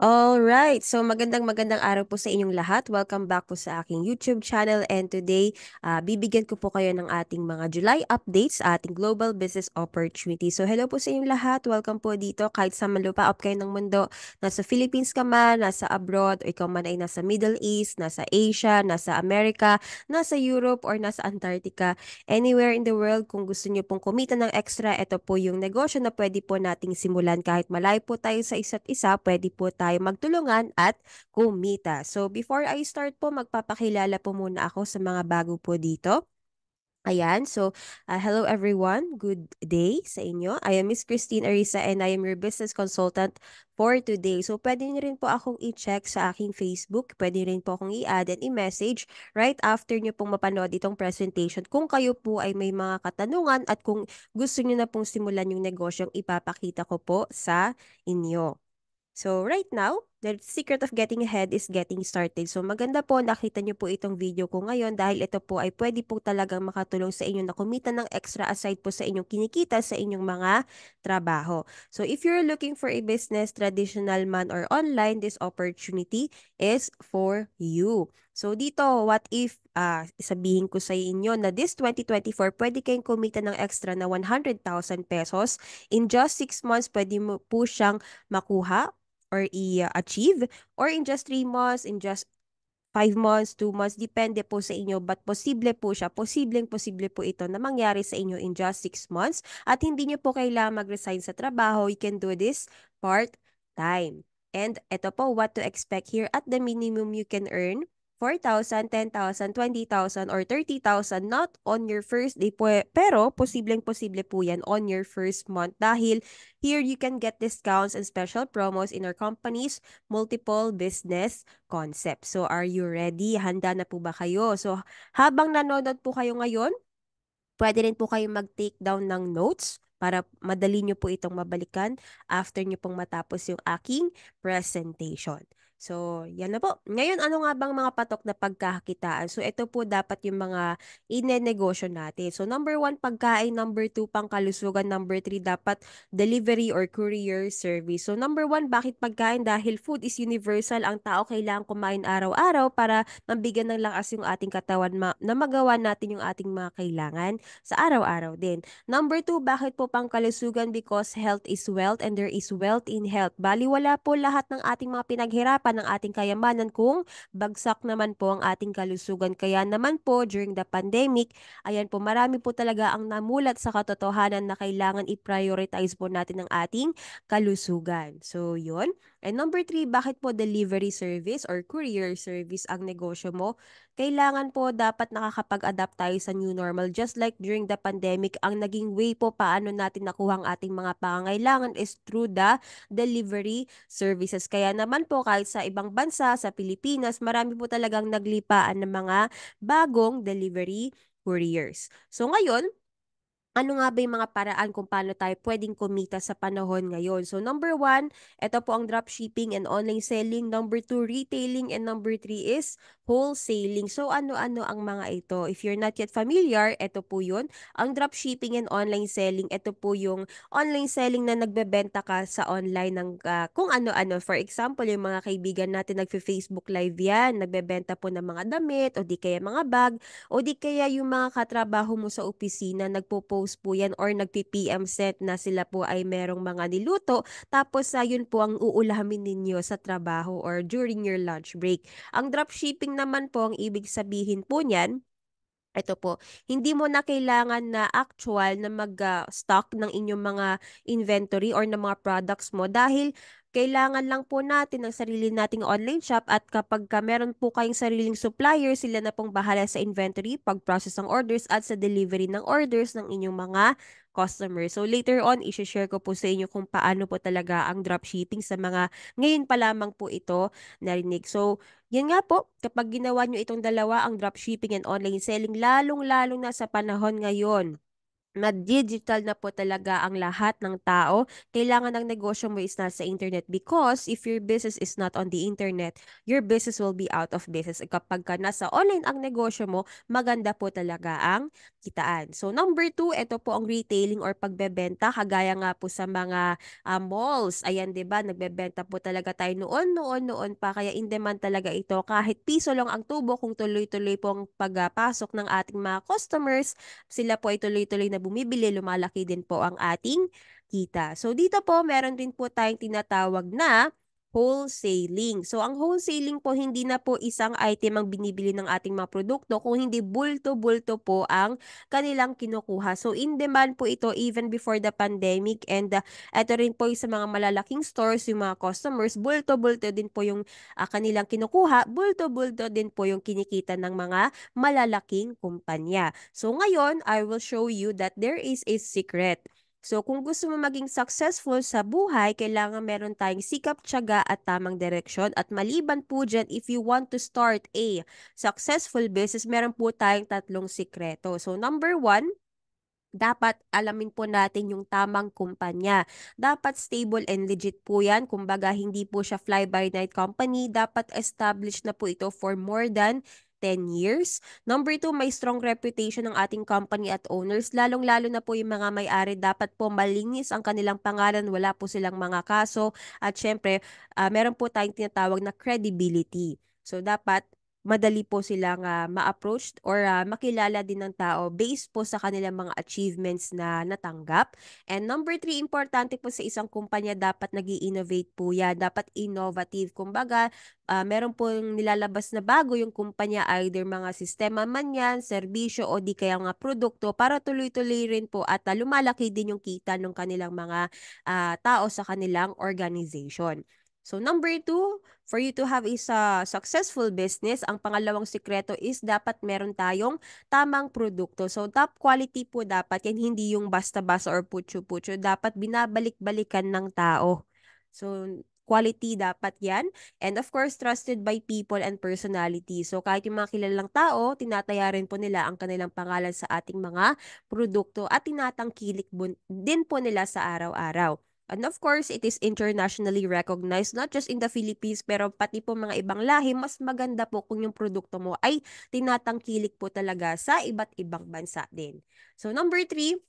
Alright, so magandang araw po sa inyong lahat. Welcome back po sa aking YouTube channel and today, bibigyan ko po kayo ng ating mga July updates sa ating global business opportunity. So hello po sa inyong lahat. Welcome po dito kahit sa malupaop kayo ng mundo. Nasa Philippines ka man, nasa abroad, o ikaw man ay nasa Middle East, nasa Asia, nasa America, nasa Europe, or nasa Antarctica. Anywhere in the world, kung gusto nyo pong kumita ng extra, ito po yung negosyo na pwede po nating simulan kahit malayo po tayo sa isa't isa, pwede po tayo magtulungan at kumita. So before I start po, magpapakilala po muna ako sa mga bago po dito. Ayan, so hello everyone. Good day sa inyo. I am Miss Christine Arisa and I am your business consultant for today. So pwede niyo rin po akong i-check sa aking Facebook. Pwede rin po akong i-add and i-message right after niyo pong mapanood itong presentation kung kayo po ay may mga katanungan at kung gusto niyo na pong simulan yung negosyong ipapakita ko po sa inyo. So right now, the secret of getting ahead is getting started. So maganda po nakita niyo po itong video ko ngayon dahil ito po ay pwede po talagang makatulong sa inyo na kumita ng extra aside po sa inyong kinikita sa inyong mga trabaho. So if you're looking for a business, traditional man or online, this opportunity is for you. So dito, what if sabihin ko sa inyo na this 2024, pwede kayong kumita ng extra na 100,000 pesos. In just 6 months, pwede mo po siyang makuha or i-achieve, or in just 3 months, in just 5 months, 2 months, depende po sa inyo. But posible po siya, posible po ito na mangyari sa inyo in just 6 months. At hindi nyo po kailangan mag-resign sa trabaho. You can do this part-time. And ito po, what to expect here. At the minimum you can earn 4,000, 10,000, 20,000, or 30,000, not on your first day po, pero posible po yan on your first month dahil here you can get discounts and special promos in our company's multiple business concept. So, are you ready? Handa na po ba kayo? So, habang nanonood po kayo ngayon, pwede rin po kayong mag-take down ng notes para madali nyo po itong mabalikan after nyo pong matapos yung aking presentation. So, yan na po. Ngayon, ano nga bang mga patok na pagkakakitaan? So, ito po dapat yung mga ine-negosyo natin. So, number 1, pagkain. Number 2, pangkalusugan. Number 3, dapat delivery or courier service. So, number 1, bakit pagkain? Dahil food is universal. Ang tao kailangan kumain araw-araw para mabigyan ng lakas yung ating katawan na magawa natin yung ating mga kailangan sa araw-araw din. Number 2, bakit po pangkalusugan? Because health is wealth and there is wealth in health. Baliwala po lahat ng ating mga pinaghirapan, ng ating kayamanan kung bagsak naman po ang ating kalusugan. Kaya naman po, during the pandemic, ayan po, marami po talaga ang namulat sa katotohanan na kailangan i-prioritize po natin ang ating kalusugan. So, yun. And number 3, bakit po delivery service or courier service ang negosyo mo? Kailangan po dapat nakakapag-adapt tayo sa new normal. Just like during the pandemic, ang naging way po paano natin nakuha ang ating mga pangangailangan is through the delivery services. Kaya naman po kahit sa ibang bansa, sa Pilipinas, marami po talagang naglipaan ng mga bagong delivery couriers. So ngayon, ano nga ba yung mga paraan kung paano tayo pwedeng kumita sa panahon ngayon? So, number 1, ito po ang dropshipping and online selling. Number 2, retailing. And number 3 is wholesaling. So, ano-ano ang mga ito? If you're not yet familiar, ito po yun. Ang dropshipping and online selling, ito po yung online selling na nagbebenta ka sa online ng kung ano-ano. For example, yung mga kaibigan natin nagfe-Facebook Live yan, nagbebenta po ng mga damit o di kaya mga bag o di kaya yung mga katrabaho mo sa opisina, nagpo-post po yan or nagpi-PM set na sila po ay merong mga niluto. Tapos yun po ang uulamin ninyo sa trabaho or during your lunch break. Ang dropshipping naman po, ang ibig sabihin po niyan, ito po, hindi mo na kailangan na actual na mag-stock ng inyong mga inventory or ng mga products mo dahil kailangan lang po natin ng sarili nating online shop at kapag meron po kayong sariling supplier, sila na pong bahala sa inventory, pag-process ng orders at sa delivery ng orders ng inyong mga customers. So later on, i-share ko po sa inyo kung paano po talaga ang dropshipping sa mga ngayon pa lamang po ito narinig. So, yan nga po, kapag ginawa nyo itong dalawa, ang dropshipping and online selling, lalong-lalong na sa panahon ngayon na digital na po talaga ang lahat ng tao. Kailangan ng negosyo mo is nasa internet because if your business is not on the internet, your business will be out of business. Kapag ka nasa online ang negosyo mo, maganda po talaga ang kitaan. So number two, ito po ang retailing or pagbebenta. Kagaya nga po sa mga malls. Ayan, 'di ba? Nagbebenta po talaga tayo noon pa. Kaya in demand talaga ito. Kahit piso lang ang tubo kung tuloy-tuloy po ang pagpasok ng ating mga customers, sila po ay tuloy-tuloy na bumibili, lumalaki din po ang ating kita. So dito po, meron din po tayong tinatawag na wholesaling. So ang wholesaling po, hindi na po isang item ang binibili ng ating mga produkto, kung hindi bulto-bulto po ang kanilang kinukuha. So in demand po ito even before the pandemic, and ito rin po yung sa mga malalaking stores, yung mga customers, bulto-bulto din po yung kanilang kinukuha, bulto-bulto din po yung kinikita ng mga malalaking kumpanya. So ngayon, I will show you that there is a secret. So kung gusto mo maging successful sa buhay, kailangan meron tayong sikap, tiyaga at tamang direksyon. At maliban po dyan, if you want to start a successful business, meron po tayong tatlong sikreto. So number one, dapat alamin po natin yung tamang kumpanya. Dapat stable and legit po yan. Kumbaga, hindi po siya fly-by-night company. Dapat established na po ito for more than 10 years. Number two, may strong reputation ng ating company at owners. Lalong-lalo na po yung mga may-ari. Dapat po malinis ang kanilang pangalan. Wala po silang mga kaso. At syempre, meron po tayong tinatawag na credibility. So, dapat madali po silang ma-approach or makilala din ng tao based po sa kanilang mga achievements na natanggap. And number three, importante po sa isang kumpanya, dapat nag innovate po yan. Dapat innovative. Kumbaga, meron po yung nilalabas na bago yung kumpanya, either mga sistema man yan, serbisyo o di kaya nga produkto, para tuloy-tuloy rin po at lumalaki din yung kita ng kanilang mga tao sa kanilang organization. So number two, for you to have is a successful business, ang pangalawang sikreto is dapat meron tayong tamang produkto. So top quality po dapat yan, hindi yung basta-basta or putyo-putyo. Dapat binabalik-balikan ng tao. So quality dapat yan. And of course, trusted by people and personality. So kahit yung mga kilalang tao, tinataya rin po nila ang kanilang pangalan sa ating mga produkto at tinatangkilik din po nila sa araw-araw. And of course, it is internationally recognized, not just in the Philippines, pero pati po mga ibang lahi. Mas maganda po kung yung produkto mo ay tinatangkilik po talaga sa iba't ibang bansa din. So number three,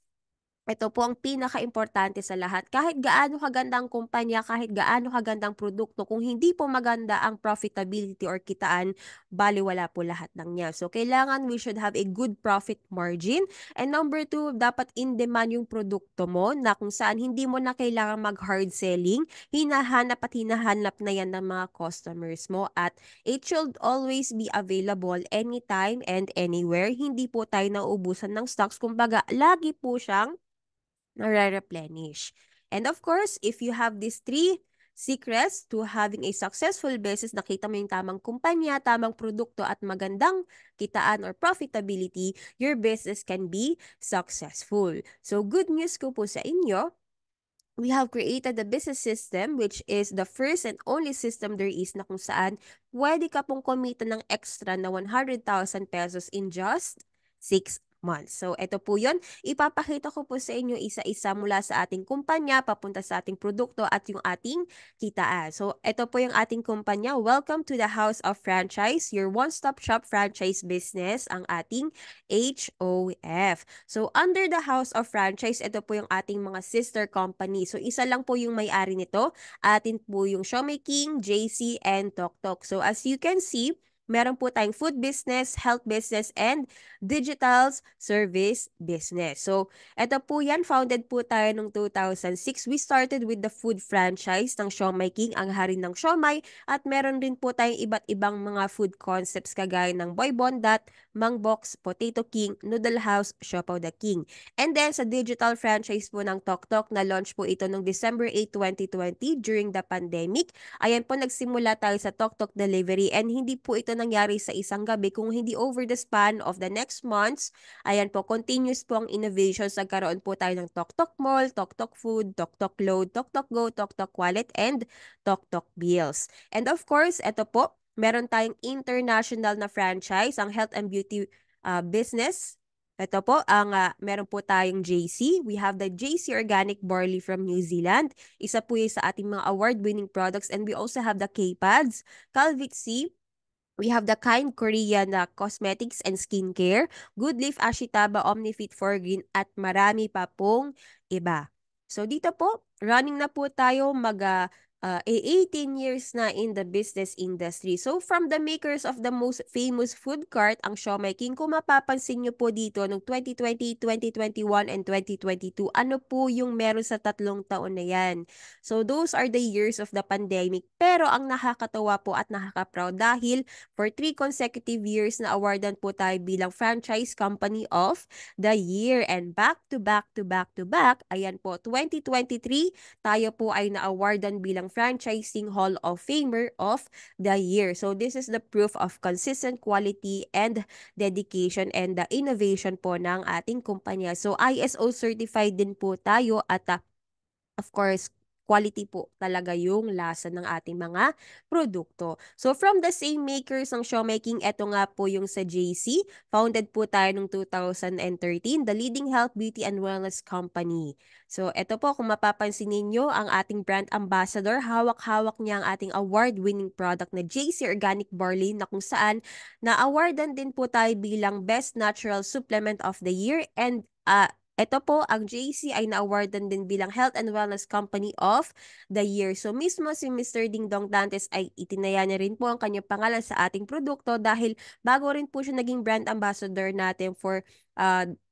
ito po ang pinaka-importante sa lahat. Kahit gaano kagandang kumpanya, kahit gaano kagandang produkto, kung hindi po maganda ang profitability or kitaan, baliwala po lahat ng niya. So, kailangan we should have a good profit margin. And number two, dapat in demand yung produkto mo, na kung saan hindi mo na kailangan mag-hard selling, hinahanap at hinahanap na yan ng mga customers mo, at it should always be available anytime and anywhere. Hindi po tayo nauubusan ng stocks. Kumbaga, lagi po siyang nare-replenish. And of course, if you have these three secrets to having a successful business, nakita mo yung tamang kumpanya, tamang produkto at magandang kitaan or profitability, your business can be successful. So good news ko po sa inyo, we have created the business system, which is the first and only system there is, na kung saan pwede ka pong kumita ng extra na 100,000 pesos in just 6 months. So, ito po yun. Ipapakita ko po sa inyo isa-isa mula sa ating kumpanya, papunta sa ating produkto at yung ating kitaan. So, ito po yung ating kumpanya. Welcome to the House of Franchise, your one-stop shop franchise business, ang ating HOF. So, under the House of Franchise, ito po yung ating mga sister company. So, isa lang po yung may-ari nito. Atin po yung Siomai King, JC, and Tok. So, as you can see, meron po tayong food business, health business, and digital service business. So, ito po yan. Founded po tayo noong 2006. We started with the food franchise ng Siomai King, ang hari ng siomai. At meron din po tayong iba't ibang mga food concepts kagaya ng Boy Bondat, Mangbox, Potato King, Noodle House, Siopaw the King. And then sa digital franchise po ng Tok, na launch po ito noong December 8, 2020 during the pandemic. Ayan po, nagsimula tayo sa Tok Delivery, and hindi po ito nangyari sa isang gabi, kung hindi over the span of the next months. Ayan po, continuous po ang innovations. Nagkaroon po tayo ng Tok Mall, Tok Food, Tok Load, Tok Go, Tok Wallet, and Tok Bills. And of course, ito po, meron tayong international na franchise, ang health and beauty business. Ito po, meron po tayong JC. We have the JC Organic Barley from New Zealand. Isa po yung sa ating mga award-winning products. And we also have the K-Pads, Calvit C. We have the Kind Korean na cosmetics and skincare, Good Leaf Ashitaba Omnifit for Green at marami pa pong iba. So dito po, running na po tayo 18 years na in the business industry. So from the makers of the most famous food cart, ang Siomai King, kung mapapansin nyo po dito noong 2020, 2021, and 2022, ano po yung meron sa 3 taon na yan? So those are the years of the pandemic. Pero ang nakakatawa po at nakaka-proud dahil for 3 consecutive years na awardan po tayo bilang Franchise Company of the Year. And back to back to back to back, ayan po, 2023, tayo po ay na-awardan bilang Franchising Hall of Famer of the Year. So this is the proof of consistent quality and dedication and the innovation po ng ating kumpanya. So ISO certified din po tayo at of course, quality po talaga yung lasa ng ating mga produkto. So from the same makers ng Showmaking, eto nga po yung sa JC. Founded po tayo noong 2013, the leading health, beauty, and wellness company. So eto po, kung mapapansin ninyo, ang ating brand ambassador, hawak-hawak niya ang ating award-winning product na JC Organic Barley na kung saan na-awardan din po tayo bilang Best Natural Supplement of the Year and ito po, ang JC ay na-awardan din bilang Health and Wellness Company of the Year. So mismo si Mr. Dingdong Dantes ay itinaya niya rin po ang kanyang pangalan sa ating produkto dahil bago rin po siya naging brand ambassador natin for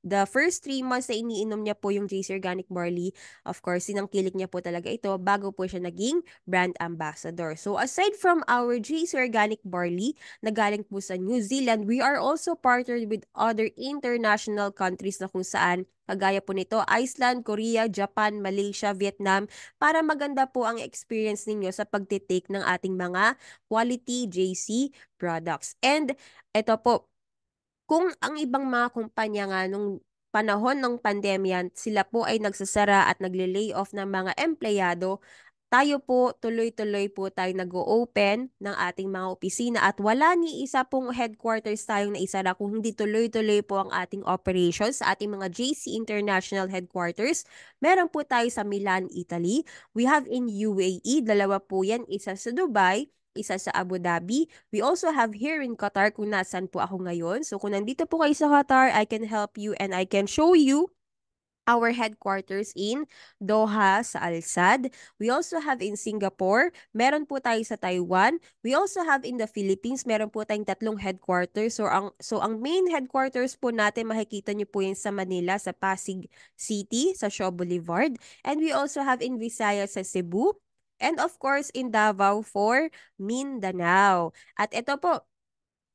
the first 3 months na iniinom niya po yung JC Organic Barley. Of course, sinangkilik niya po talaga ito bago po siya naging brand ambassador. So aside from our JC Organic Barley na galing po sa New Zealand, we are also partnered with other international countries na kung saan kagaya po nito, Iceland, Korea, Japan, Malaysia, Vietnam, para maganda po ang experience ninyo sa pagtitake ng ating mga quality JC products. And ito po, kung ang ibang mga kumpanya nga nung panahon ng pandemya, sila po ay nagsasara at nagle-lay off ng mga empleyado, tayo po, tuloy-tuloy po tayo nag-o-open ng ating mga opisina at wala ni isa pong headquarters tayong naisara kung hindi tuloy-tuloy po ang ating operations sa ating mga JC International Headquarters. Meron po tayo sa Milan, Italy. We have in UAE, dalawa po yan, isa sa Dubai, isa sa Abu Dhabi. We also have here in Qatar kung nasan po ako ngayon. So kung nandito po kayo sa Qatar, I can help you and I can show you our headquarters in Doha sa Al Sadd. We also have in Singapore. Meron po tayo sa Taiwan. We also have in the Philippines. Meron po tayong 3 headquarters. So ang main headquarters po natin, makikita niyo po yan sa Manila, sa Pasig City, sa Shaw Boulevard. And we also have in Visayas sa Cebu. And of course, in Davao for Mindanao. At ito po,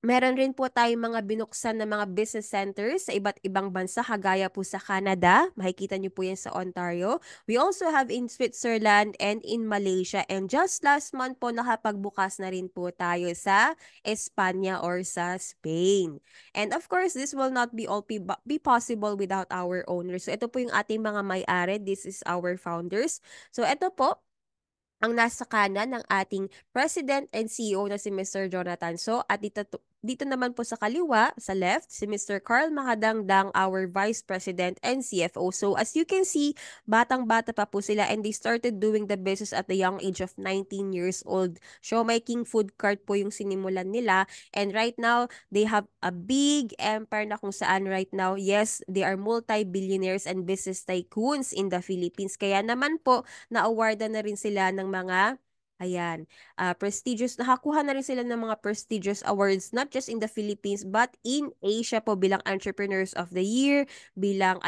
meron rin po tayong mga binuksan na mga business centers sa iba't ibang bansa, kagaya po sa Canada. Makikita niyo po yan sa Ontario. We also have in Switzerland and in Malaysia. And just last month po, nakapagbukas na rin po tayo sa Espanya or sa Spain. And of course, this will not be all be possible without our owners. So ito po yung ating mga may-ari. This is our founders. So ito po, ang nasa kanan ng ating President and CEO na si Mr. Jonathan So at dito naman po sa kaliwa, sa left, si Mr. Carl Makadangdang, our Vice President and CFO. So as you can see, batang-bata pa po sila and they started doing the business at the young age of 19 years old. Showmaking food cart po yung sinimulan nila and right now, they have a big empire na kung saan right now, yes, they are multi-billionaires and business tycoons in the Philippines. Kaya naman po, na-awardan na rin sila ng mga prestigious, nakakuha na rin sila ng mga prestigious awards not just in the Philippines but in Asia po bilang Entrepreneurs of the Year, bilang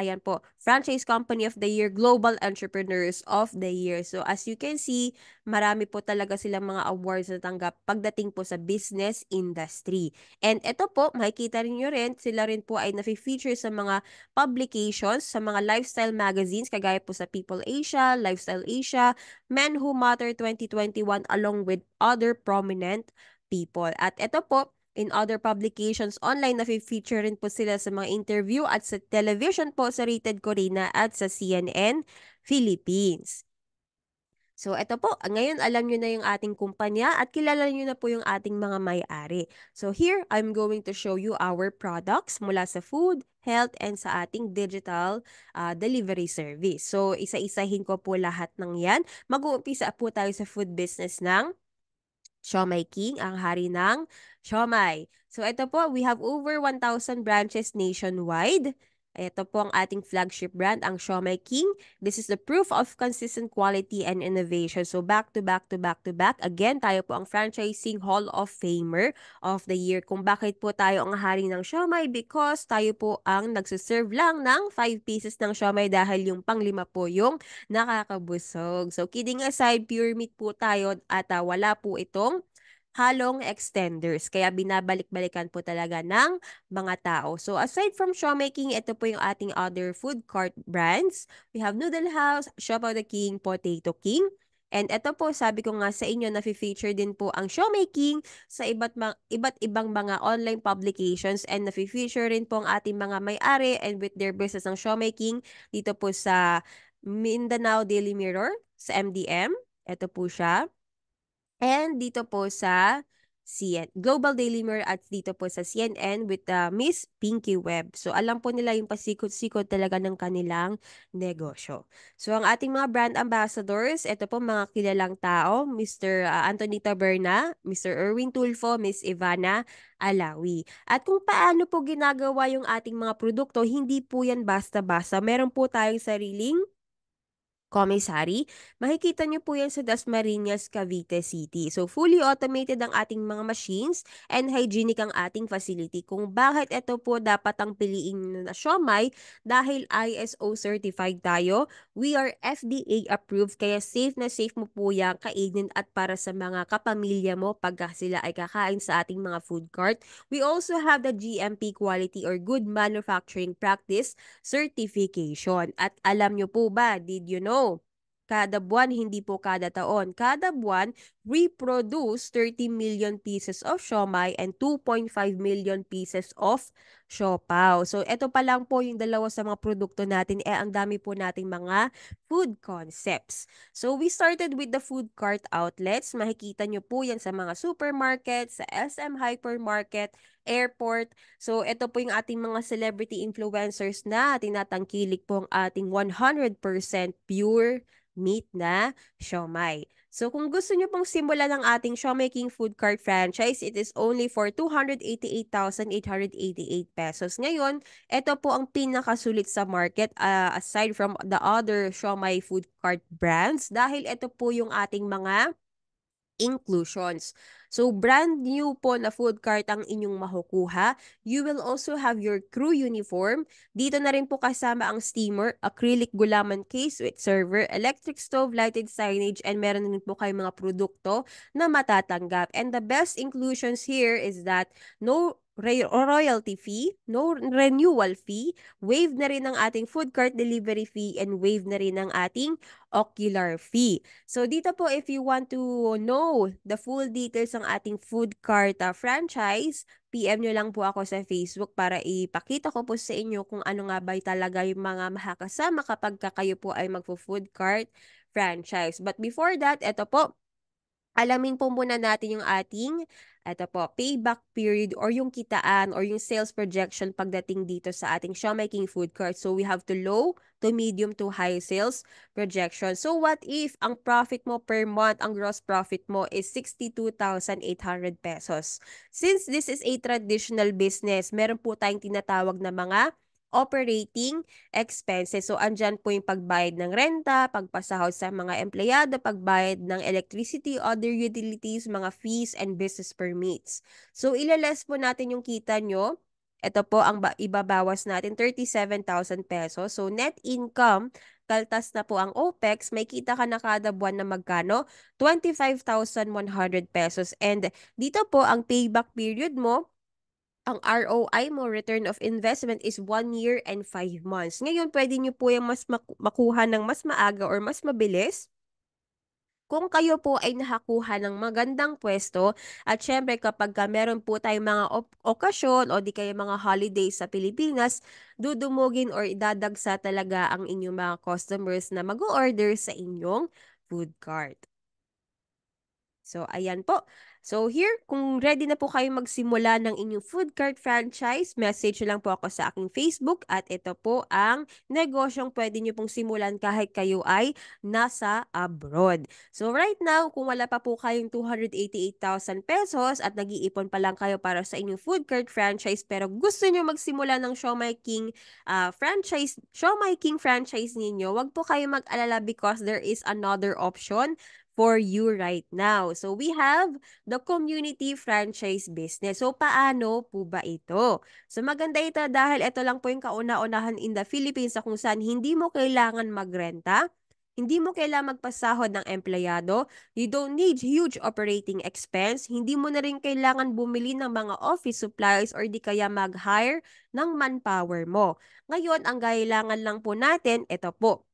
Franchise Company of the Year, Global Entrepreneurs of the Year. So as you can see, marami po talaga silang mga awards na tanggap pagdating po sa business industry. And ito po, makikita rin nyo rin, sila rin po ay nafe-feature sa mga publications, sa mga lifestyle magazines, kagaya po sa People Asia, Lifestyle Asia, Men Who Matter 2021 along with other prominent people. At ito po, in other publications online, na-feature rin po sila sa mga interview at sa television po sa Rated Corina at sa CNN Philippines. So, ito po. Ngayon, alam nyo na yung ating kumpanya at kilala nyo na po yung ating mga may-ari. So, here, I'm going to show you our products mula sa food, health, and sa ating digital delivery service. So, isa-isahin ko po lahat ng yan. Mag-uumpisa po tayo sa food business ng Siomai King, ang hari ng siomai. So ito po, we have over 1,000 branches nationwide. Ito po ang ating flagship brand, ang Siomai King. This is the proof of consistent quality and innovation. So back to back to back to back. Again, tayo po ang Franchising Hall of Famer of the Year. Kung bakit po tayo ang hari ng siomai? Because tayo po ang nagsiserve lang ng 5 pieces ng siomai dahil yung panglima po yung nakakabusog. So kidding aside, pure meat po tayo at wala po itong halong extenders. Kaya binabalik-balikan po talaga ng mga tao. So aside from showmaking, ito po yung ating other food cart brands. We have Noodle House, Shop of the King, Potato King. And ito po, sabi ko nga sa inyo, na-feature din po ang showmaking sa iba't ibang mga online publications and na-feature rin po ang ating mga may-ari and with their business ng showmaking dito po sa Mindanao Daily Mirror, sa MDM. Ito po siya. And dito po sa Global Daily Mirror at dito po sa CNN with Miss Pinky Webb. So alam po nila yung pasikot-sikot talaga ng kanilang negosyo. So ang ating mga brand ambassadors, ito po mga kilalang tao, Mr. Anthony Taberna, Mr. Erwin Tulfo, Miss Ivana Alawi. At kung paano po ginagawa yung ating mga produkto, hindi po yan basta-basta. Meron po tayong sariling commissary. Makikita niyo po yan sa Dasmariñas, Cavite City. So, fully automated ang ating mga machines and hygienic ang ating facility. Kung bakit ito po dapat ang piliin na siomai dahil ISO certified tayo, we are FDA approved kaya safe na safe mo po yan kainin at para sa mga kapamilya mo pagka sila ay kakain sa ating mga food cart. We also have the GMP quality or good manufacturing practice certification. At alam nyo po ba, did you know? Kada buwan, hindi po kada taon. Kada buwan, we produce 30 million pieces of siomai and 2.5 million pieces of siopaw. So, ito pa lang po yung dalawa sa mga produkto natin. Ang dami po nating mga food concepts. So, we started with the food cart outlets. Makikita nyo po yan sa mga supermarket, sa SM Hypermarket, airport. So, ito po yung ating mga celebrity influencers na tinatangkilik po ang ating 100% pure meat na siomai. So, kung gusto nyo pong simulan ng ating Siomai King Food Cart franchise, it is only for 288,888 pesos. Ngayon, ito po ang pinakasulit sa market aside from the other Siomai Food Cart brands dahil ito po yung ating mga inclusions. So, brand new po na food cart ang inyong makukuha. You will also have your crew uniform. Dito na rin po kasama ang steamer, acrylic gulaman case with server, electric stove, lighted signage, and meron din po kayong mga produkto na matatanggap. And the best inclusions here is that no royalty fee, no renewal fee, waive na rin ang ating food cart delivery fee, and waive na rin ang ating ocular fee. So dito po, if you want to know the full details ng ating food cart franchise, PM nyo lang po ako sa Facebook para ipakita ko po sa inyo kung ano nga ba talaga yung mga makakasama kapag kayo po ay magpo-food cart franchise. But before that, ito po, alamin po muna natin yung ating ito po, payback period or yung kitaan or yung sales projection pagdating dito sa ating Siomai King Food Cart. So we have to low, to medium, to high sales projection. So what if ang profit mo per month, ang gross profit mo is 62,800 pesos? Since this is a traditional business, meron po tayong tinatawag na mga operating expenses. So, andyan po yung pagbayad ng renta, pagpasahod sa mga empleyado, pagbayad ng electricity, other utilities, mga fees, and business permits. So, ilalas po natin yung kita nyo. Ito po ang ibabawas natin, 37,000 pesos. So, net income, kaltas na po ang OPEX, may kita ka na kada buwan na magkano? 25,100 pesos. And dito po, ang payback period mo, ang ROI mo, return of investment, is 1 year and 5 months. Ngayon, pwede nyo po yung mas makuha ng mas maaga or mas mabilis kung kayo po ay nakakuha ng magandang pwesto at syempre kapag meron po tayong mga okasyon o di kaya mga holidays sa Pilipinas, dudumugin or idadagsa talaga ang inyong mga customers na mag-order sa inyong food cart. So, ayan po. So, here, kung ready na po kayo magsimula ng inyong food cart franchise, message lang po ako sa aking Facebook at ito po ang negosyong pwede nyo pong simulan kahit kayo ay nasa abroad. So, right now, kung wala pa po kayong 288,000 pesos at nag-iipon pa lang kayo para sa inyong food cart franchise pero gusto nyo magsimula ng Siomai King Siomai King franchise ninyo, wag po kayo mag-alala because there is another option for you right now. So we have the community franchise business. So paano po ba ito? So maganda ito dahil ito lang po yung kauna-unahan in the Philippines sa kung saan hindi mo kailangan magrenta, hindi mo kailangan magpasahod ng empleyado, you don't need huge operating expense, hindi mo na rin kailangan bumili ng mga office supplies or di kaya mag-hire ng manpower mo. Ngayon, ang kailangan lang po natin, ito po.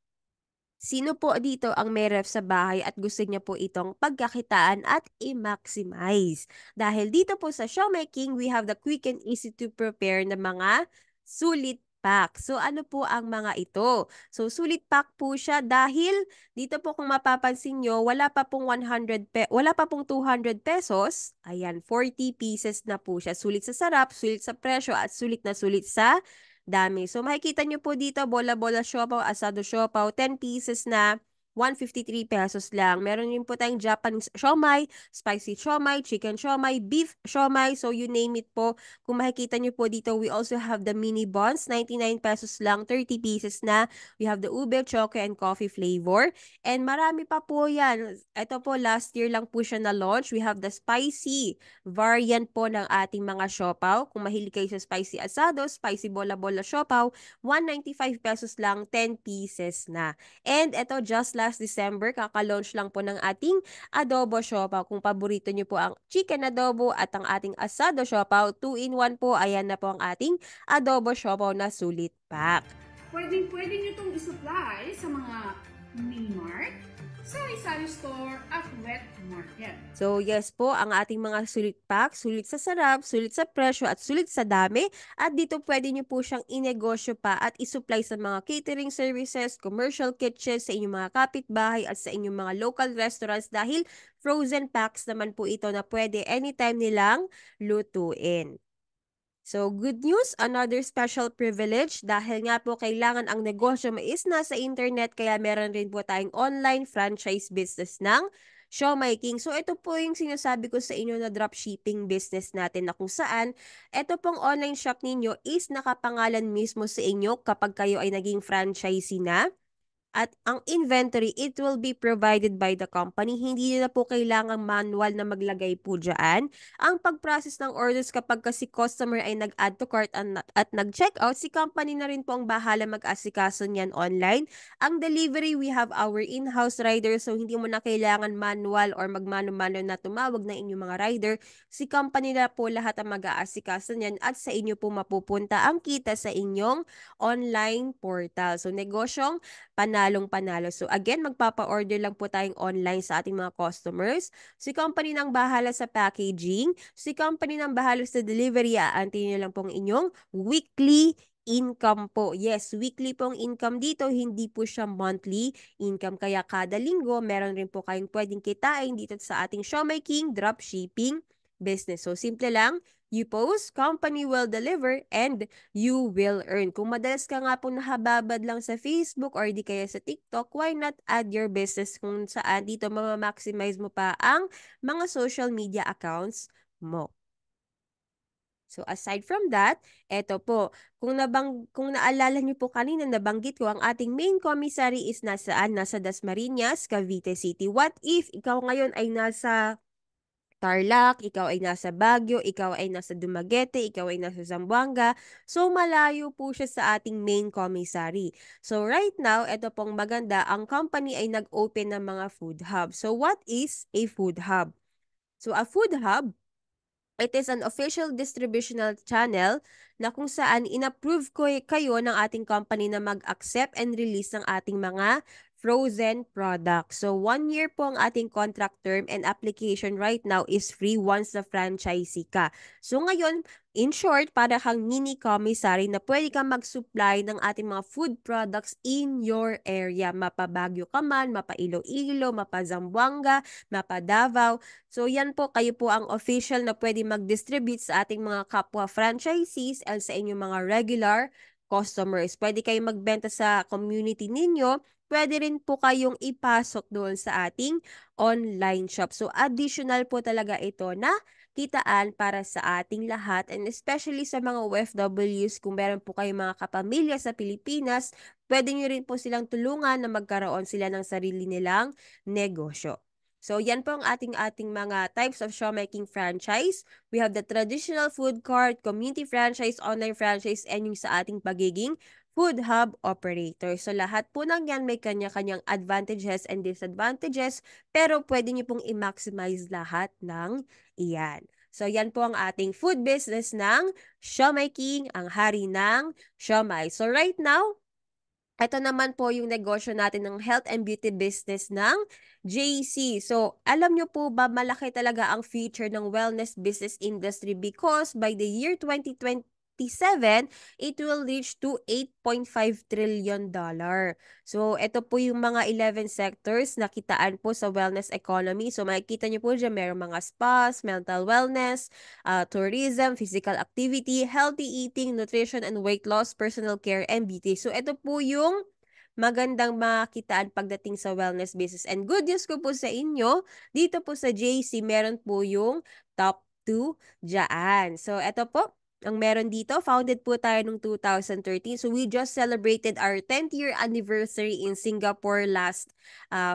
Sino po dito ang may ref sa bahay at gusto niya po itong pagkakitaan at i-maximize? Dahil dito po sa showmaking, we have the quick and easy to prepare na mga sulit pack. So ano po ang mga ito? So sulit pack po siya dahil dito po kung mapapansin nyo, wala pa pong 200 pesos. Ayan, 40 pieces na po siya. Sulit sa sarap, sulit sa presyo at sulit na sulit sa dami. So makikita nyo po dito, bola-bola siopaw, asado siopaw, 10 pieces na 153 pesos lang. Meron din po tayong Japanese siomai, spicy siomai, chicken siomai, beef siomai. So you name it po. Kung makikita nyo po dito, we also have the mini buns, 99 pesos lang, 30 pieces na. We have the ube, choco, and coffee flavor. And marami pa po yan. Ito po, last year lang po siya na-launch. We have the spicy variant po ng ating mga siopaw. Kung mahilig kayo sa spicy asado, spicy bola-bola siopaw, 195 pesos lang, 10 pieces na. And ito, just last December, kaka-launch lang po ng ating adobo siopaw. Kung paborito nyo po ang chicken adobo at ang ating asado siopaw, 2-in-1 po, ayan na po ang ating adobo siopaw na sulit pack. Pwede nyo itong isupply sa mga mini-mart, sari-sari store, at wet market. So yes po, ang ating mga sulit pack, sulit sa sarap, sulit sa presyo at sulit sa dami. At dito pwede nyo po siyang inegosyo pa at isupply sa mga catering services, commercial kitchens, sa inyong mga kapitbahay at sa inyong mga local restaurants dahil frozen packs naman po ito na pwede anytime nilang lutuin. So, good news, another special privilege dahil nga po kailangan ang negosyo mo is nasa internet kaya meron rin po tayong online franchise business ng Showmaking. So, ito po yung sinasabi ko sa inyo na dropshipping business natin na kung saan ito pong online shop ninyo is nakapangalan mismo sa inyo kapag kayo ay naging franchisee na. At ang inventory, it will be provided by the company. Hindi na po kailangang manual na maglagay po dyan. Ang pag-process ng orders kapag kasi customer ay nag-add to cart at nag-check out, si company na rin po ang bahala mag-asikaso niyan online. Ang delivery, we have our in-house rider. So, hindi mo na kailangan manual or magmano-mano na tumawag na inyong mga rider. Si company na po lahat ang mag-aasikaso niyan at sa inyo po mapupunta ang kita sa inyong online portal. So, negosyong panalong-panalo. So again, magpapa-order lang po tayong online sa ating mga customers. Si company nang bahala sa packaging, si company nang bahala sa delivery, aantayin nyo lang pong inyong weekly income po. Yes, weekly pong income dito, hindi po siya monthly income. Kaya kada linggo, meron rin po kayong pwedeng kitain dito sa ating Showmaking Dropshipping business. So simple lang, you post, company will deliver, and you will earn. Kung madalas ka nga po nahababad lang sa Facebook or di kaya sa TikTok, why not add your business kung saan dito maximize mo pa ang mga social media accounts mo. So aside from that, eto po, kung naalala niyo po kanina nabanggit ko ang ating main commissary is nasaan? Nasa Dasmariñas, Cavite City. What if ikaw ngayon ay nasa Tarlac, ikaw ay nasa Baguio, ikaw ay nasa Dumaguete, ikaw ay nasa Zamboanga. So, malayo po siya sa ating main commissary. So, right now, ito pong maganda, ang company ay nag-open ng mga food hub. So, what is a food hub? So, a food hub, it is an official distributional channel na kung saan in-approve kayo ng ating company na mag-accept and release ng ating mga frozen products. So 1 year po ang ating contract term and application right now is free once na franchisee ka. So ngayon, in short, para kang mini commissary na pwede kang mag-supply ng ating mga food products in your area. Mapa Baguio ka man, mapa Iloilo, mapa Zamboanga, mapa Davao. So yan po, kayo po ang official na pwede mag-distribute sa ating mga kapwa franchisees and sa inyong mga regular customers. Pwede kayong magbenta sa community ninyo. Pwede rin po kayong ipasok doon sa ating online shop. So additional po talaga ito na kitaan para sa ating lahat and especially sa mga OFWs, kung meron po kayong mga kapamilya sa Pilipinas, pwede nyo rin po silang tulungan na magkaroon sila ng sarili nilang negosyo. So yan po ang ating mga types of showmaking franchise. We have the traditional food cart, community franchise, online franchise, and yung sa ating pagiging food hub operator. So lahat po ng yan may kanya-kanyang advantages and disadvantages, pero pwede nyo pong i-maximize lahat ng iyan. So yan po ang ating food business ng showmaking, ang hari ng siomai. So right now, ito naman po yung negosyo natin ng health and beauty business ng JC. So, alam nyo po ba, malaki talaga ang future ng wellness business industry because by the year 2027, it will reach to $8.5 trillion. So, ito po yung mga 11 sectors na kitaan po sa wellness economy. So, makikita nyo po dyan, mayroong mga spas, mental wellness, tourism, physical activity, healthy eating, nutrition and weight loss, personal care, and beauty. So, ito po yung magandang makitaan pagdating sa wellness business. And good news ko po sa inyo, dito po sa JC, meron po yung top 2 dyan. So, ito po, ang meron dito, founded po tayo noong 2013. So, we just celebrated our 10th year anniversary in Singapore last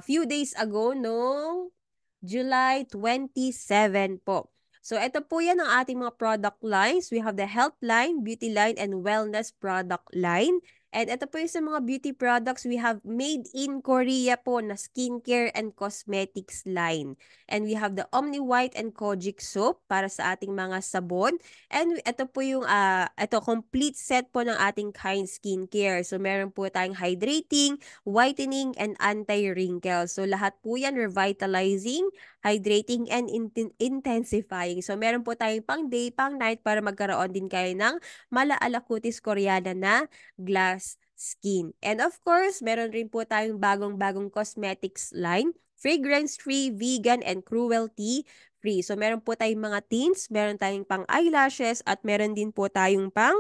few days ago, noong July 27 po. So, ito po yan ang ating mga product lines. We have the health line, beauty line, and wellness product line. And ito po yung sa mga beauty products, we have made in Korea po na skincare and cosmetics line. And we have the Omni White and Kojic soap para sa ating mga sabon. And ito po yung ito complete set po ng ating kind skincare. So, meron po tayong hydrating, whitening, and anti-wrinkle. So, lahat po yan revitalizing, hydrating, and intensifying. So, meron po tayong pang day, pang night para magkaroon din kayo ng Malaala Cutis Koreana na glass skin. And of course, meron rin po tayong bagong-bagong cosmetics line, fragrance-free, vegan, and cruelty-free. So, meron po tayong mga tints, meron tayong pang eyelashes, at meron din po tayong pang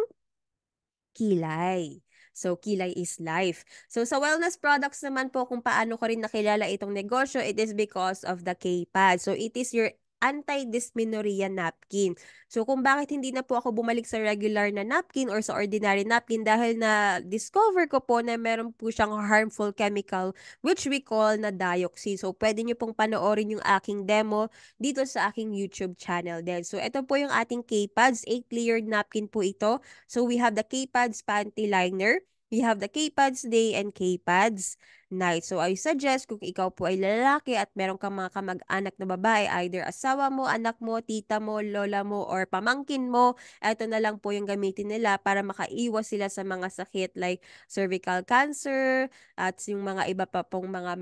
kilay. So, kilay is life. So, sa wellness products naman po, kung paano ko rin nakilala itong negosyo, it is because of the K-Pad. So, it is your anti-dysmenorrhea napkin. So, kung bakit hindi na po ako bumalik sa regular na napkin or sa ordinary napkin dahil na-discover ko po na meron po siyang harmful chemical which we call na dioxin. So, pwede nyo pong panoorin yung aking demo dito sa aking YouTube channel din. So, ito po yung ating K-Pads. 8-layered napkin po ito. So, we have the K-Pads Panty Liner. We have the K-Pads Day and K-Pads Night. So, I suggest kung ikaw po ay lalaki at meron kang mga kamag-anak na babae, either asawa mo, anak mo, tita mo, lola mo, or pamangkin mo, ito na lang po yung gamitin nila para makaiwas sila sa mga sakit like cervical cancer at yung mga iba pa pong mga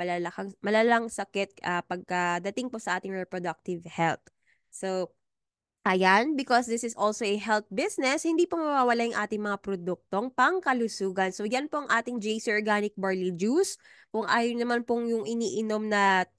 malalang sakit pagkadating po sa ating reproductive health. So, ayan, because this is also a health business, hindi po mawawala yung ating mga produktong pangkalusugan. So, yan po ang ating JC Organic Barley Juice. Kung ayaw naman pong yung iniinom na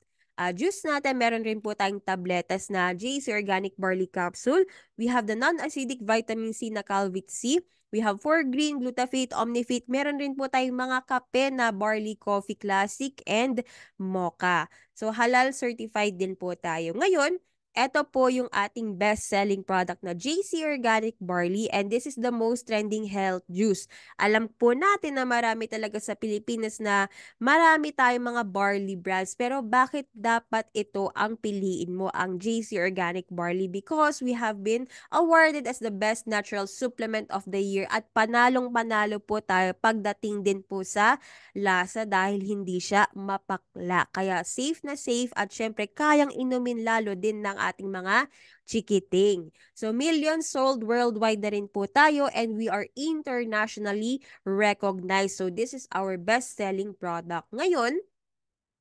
juice natin, meron rin po tayong tabletas na JC Organic Barley Capsule. We have the non-acidic vitamin C na Calvit C. We have 4-Green, Glutafate, Omnifit. Meron rin po tayong mga kape na Barley Coffee Classic and Mocha. So, halal certified din po tayo. Ngayon, ito po yung ating best-selling product na JC Organic Barley, and this is the most trending health juice. Alam po natin na marami talaga sa Pilipinas na marami tayong mga barley brands, pero bakit dapat ito ang piliin mo, ang JC Organic Barley? Because we have been awarded as the best natural supplement of the year at panalong-panalo po tayo pagdating din po sa lasa dahil hindi siya mapakla. Kaya safe na safe at syempre kayang inumin lalo din ng ating mga chikiting. So millions sold worldwide na rin po tayo and we are internationally recognized. So this is our best-selling product. Ngayon,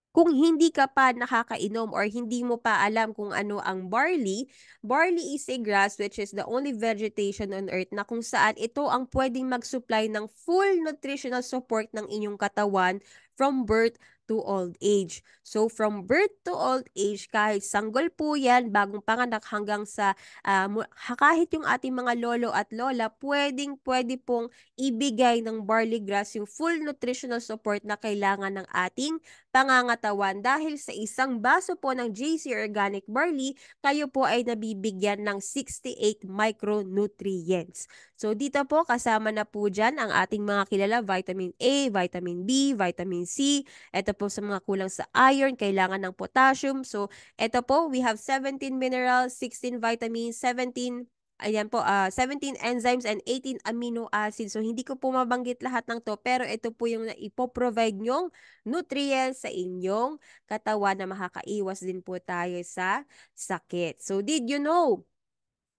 Kung hindi ka pa nakakainom or hindi mo pa alam kung ano ang barley, barley is a grass which is the only vegetation on earth na kung saan ito ang pwedeng mag-supply ng full nutritional support ng inyong katawan from birth to old age. So from birth to old age, kahit sanggol po yan, bagong panganak hanggang sa kahit yung ating mga lolo at lola, pwede pong ibigay ng barley grass yung full nutritional support na kailangan ng ating pangangatawan dahil sa isang baso po ng JC Organic Barley, kayo po ay nabibigyan ng 68 micronutrients. So dito po kasama na po dyan ang ating mga kilala vitamin A, vitamin B, vitamin C. Ito po sa mga kulang sa iron, kailangan ng potassium. So ito po, we have 17 minerals, 16 vitamins, 17 enzymes and 18 amino acids. So, hindi ko po mabanggit lahat ng to, pero ito po yung ipoprovide nyong nutrients sa inyong katawan na makakaiwas din po tayo sa sakit. So, did you know?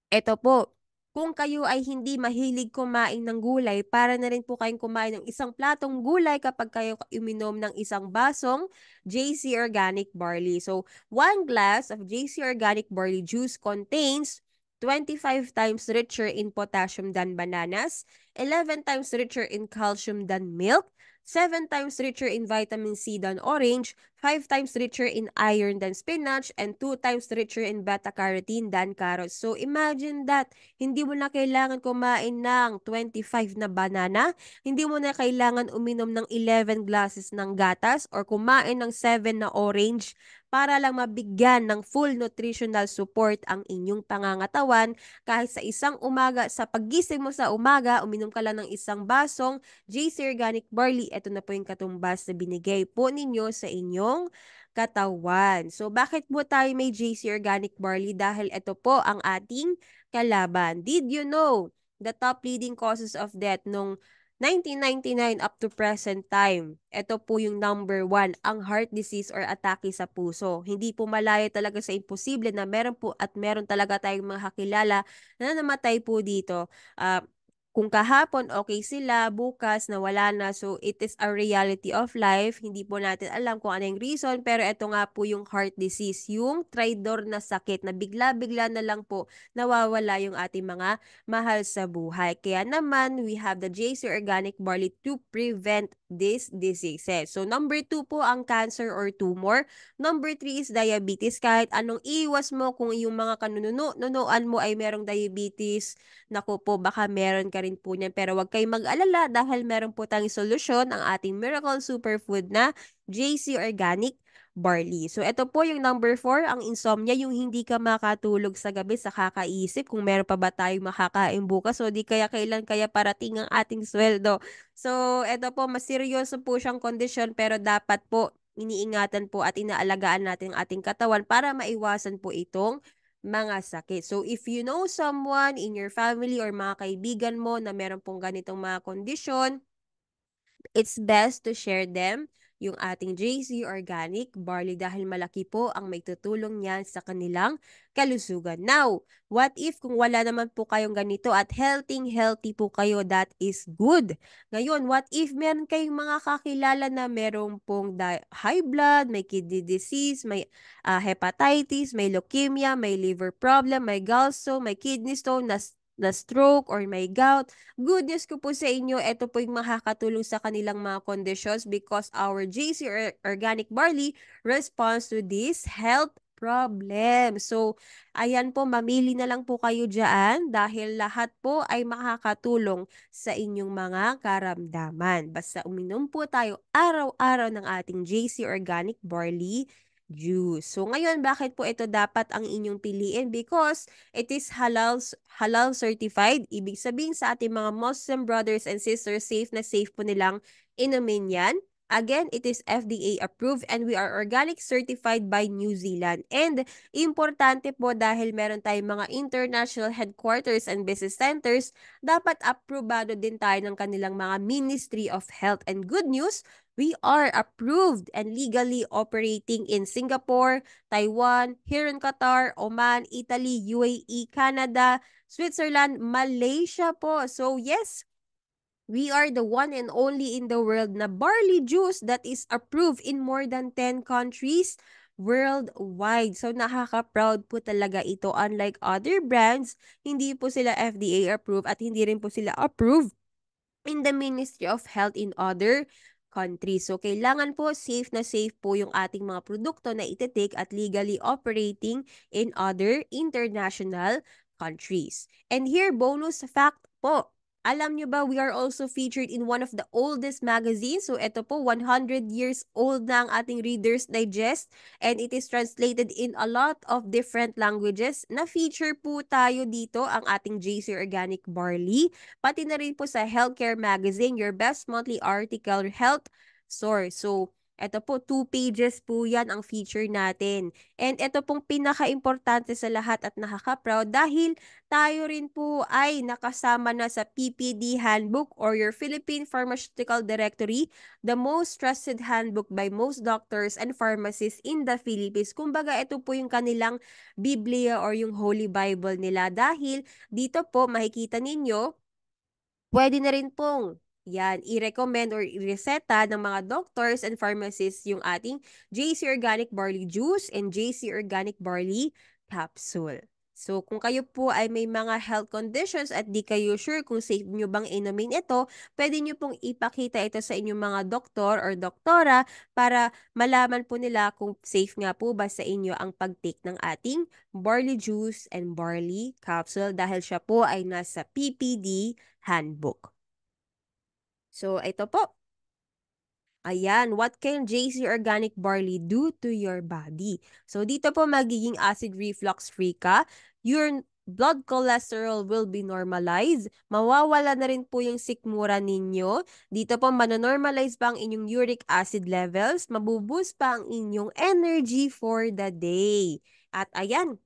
Ito po, kung kayo ay hindi mahilig kumain ng gulay, para na rin po kayong kumain ng isang platong gulay kapag kayo uminom ng isang basong JC Organic Barley. So, 1 glass of JC Organic Barley juice contains 25 times richer in potassium than bananas, 11 times richer in calcium than milk, 7 times richer in vitamin C than orange, 5 times richer in iron than spinach, and 2 times richer in beta-carotene than carrots. So imagine that, hindi mo na kailangan kumain ng 25 na banana, hindi mo na kailangan uminom ng 11 glasses ng gatas or kumain ng 7 na orange para lang mabigyan ng full nutritional support ang inyong pangangatawan kahit sa isang umaga, sa paggising mo sa umaga, uminom ka lang ng isang basong JC Organic Barley. Ito na po yung katumbas na binigay po ninyo sa inyong katawan. So, bakit po tayo may JC Organic Barley? Dahil ito po ang ating kalaban. Did you know the top leading causes of death nung 1999 up to present time? Ito po yung number 1, ang heart disease or atake sa puso. Hindi po malayo talaga sa imposible na meron po at meron talaga tayong mga kakilala na namatay po dito. Kung kahapon okay sila, bukas nawala na. So it is a reality of life. Hindi po natin alam kung ano yung reason, pero ito nga po yung heart disease, yung traitor na sakit na bigla-bigla na lang po nawawala yung ating mga mahal sa buhay. Kaya naman, we have the JC Organic Barley to prevent these diseases. So number 2 po ang cancer or tumor. Number 3 is diabetes. Kahit anong iwas mo, kung yung mga kanunuan mo ay merong diabetes, naku po, baka meron ka rin po niyan. Pero huwag kayong mag-alala dahil meron po tayong solusyon, ang ating miracle superfood na JC Organic Barley. So, ito po yung number 4, ang insomnia, yung hindi ka makatulog sa gabi sa kakaisip kung meron pa ba tayong makakain bukas o di kaya kailan kaya parating ang ating sweldo. So, ito po, mas seryoso po siyang kondisyon pero dapat po iniingatan po at inaalagaan natin ang ating katawan para maiwasan po itong mga sakit. So, if you know someone in your family or mga kaibigan mo na meron pong ganitong mga kondisyon, it's best to share them yung ating JC Organic Barley dahil malaki po ang may tutulong niyan sa kanilang kalusugan. Now, what if kung wala naman po kayong ganito at healthy po kayo, that is good. Ngayon, what if meron kayong mga kakilala na meron pong high blood, may kidney disease, may hepatitis, may leukemia, may liver problem, may gallstone, may kidney stone, na stroke or may gout. Good news ko po sa inyo, ito po yung makakatulong sa kanilang mga conditions because our JC Organic Barley responds to this health problem. So, ayan po, mamili na lang po kayo dyan dahil lahat po ay makakatulong sa inyong mga karamdaman. Basta uminom po tayo araw-araw ng ating JC Organic Barley juice. So, ngayon, bakit po ito dapat ang inyong piliin? Because it is halal certified. Ibig sabihin sa ating mga Muslim brothers and sisters, safe na safe po nilang inumin yan. Again, it is FDA approved and we are organic certified by New Zealand. And importante po dahil meron tayong mga international headquarters and business centers, dapat aprobado din tayo ng kanilang mga Ministry of Health. And good news, we are approved and legally operating in Singapore, Taiwan, here in Qatar, Oman, Italy, UAE, Canada, Switzerland, Malaysia po. So yes, We are the one and only in the world na barley juice that is approved in more than 10 countries worldwide. So nakaka-proud po talaga ito. Unlike other brands, hindi po sila FDA approved at hindi rin po sila approved in the Ministry of Health in other countries. So, kailangan po safe na safe po yung ating mga produkto na ititik at legally operating in other international countries. And here, bonus fact po. Alam nyo ba, we are also featured in one of the oldest magazines. So, ito po, 100 years old na ang ating Reader's Digest. And it is translated in a lot of different languages. Na-feature po tayo dito ang ating JC Organic Barley. Pati na rin po sa Healthcare Magazine, your best monthly article health source. So, ito po, 2 pages po yan ang feature natin. And ito pong pinaka-importante sa lahat at nakaka-proud dahil tayo rin po ay nakasama na sa PPD Handbook or your Philippine Pharmaceutical Directory, the most trusted handbook by most doctors and pharmacists in the Philippines. Kumbaga, ito po yung kanilang Biblia or yung Holy Bible nila dahil dito po makikita ninyo pwede na rin pong yan, i-recommend or i-reseta ng mga doctors and pharmacists yung ating JC Organic Barley Juice and JC Organic Barley Capsule. So, kung kayo po ay may mga health conditions at di kayo sure kung safe nyo bang inumin ito, pwede nyo pong ipakita ito sa inyong mga doktor or doktora para malaman po nila kung safe nga po ba sa inyo ang pag-take ng ating barley juice and barley capsule dahil siya po ay nasa PPD handbook. So, ito po. Ayan, what can JC Organic Barley do to your body? So, dito po magiging acid reflux free ka. Your blood cholesterol will be normalized. Mawawala na rin po yung sikmura ninyo. Dito po manonormalize pa ang inyong uric acid levels. Mabuboost pa ang inyong energy for the day. At ayan,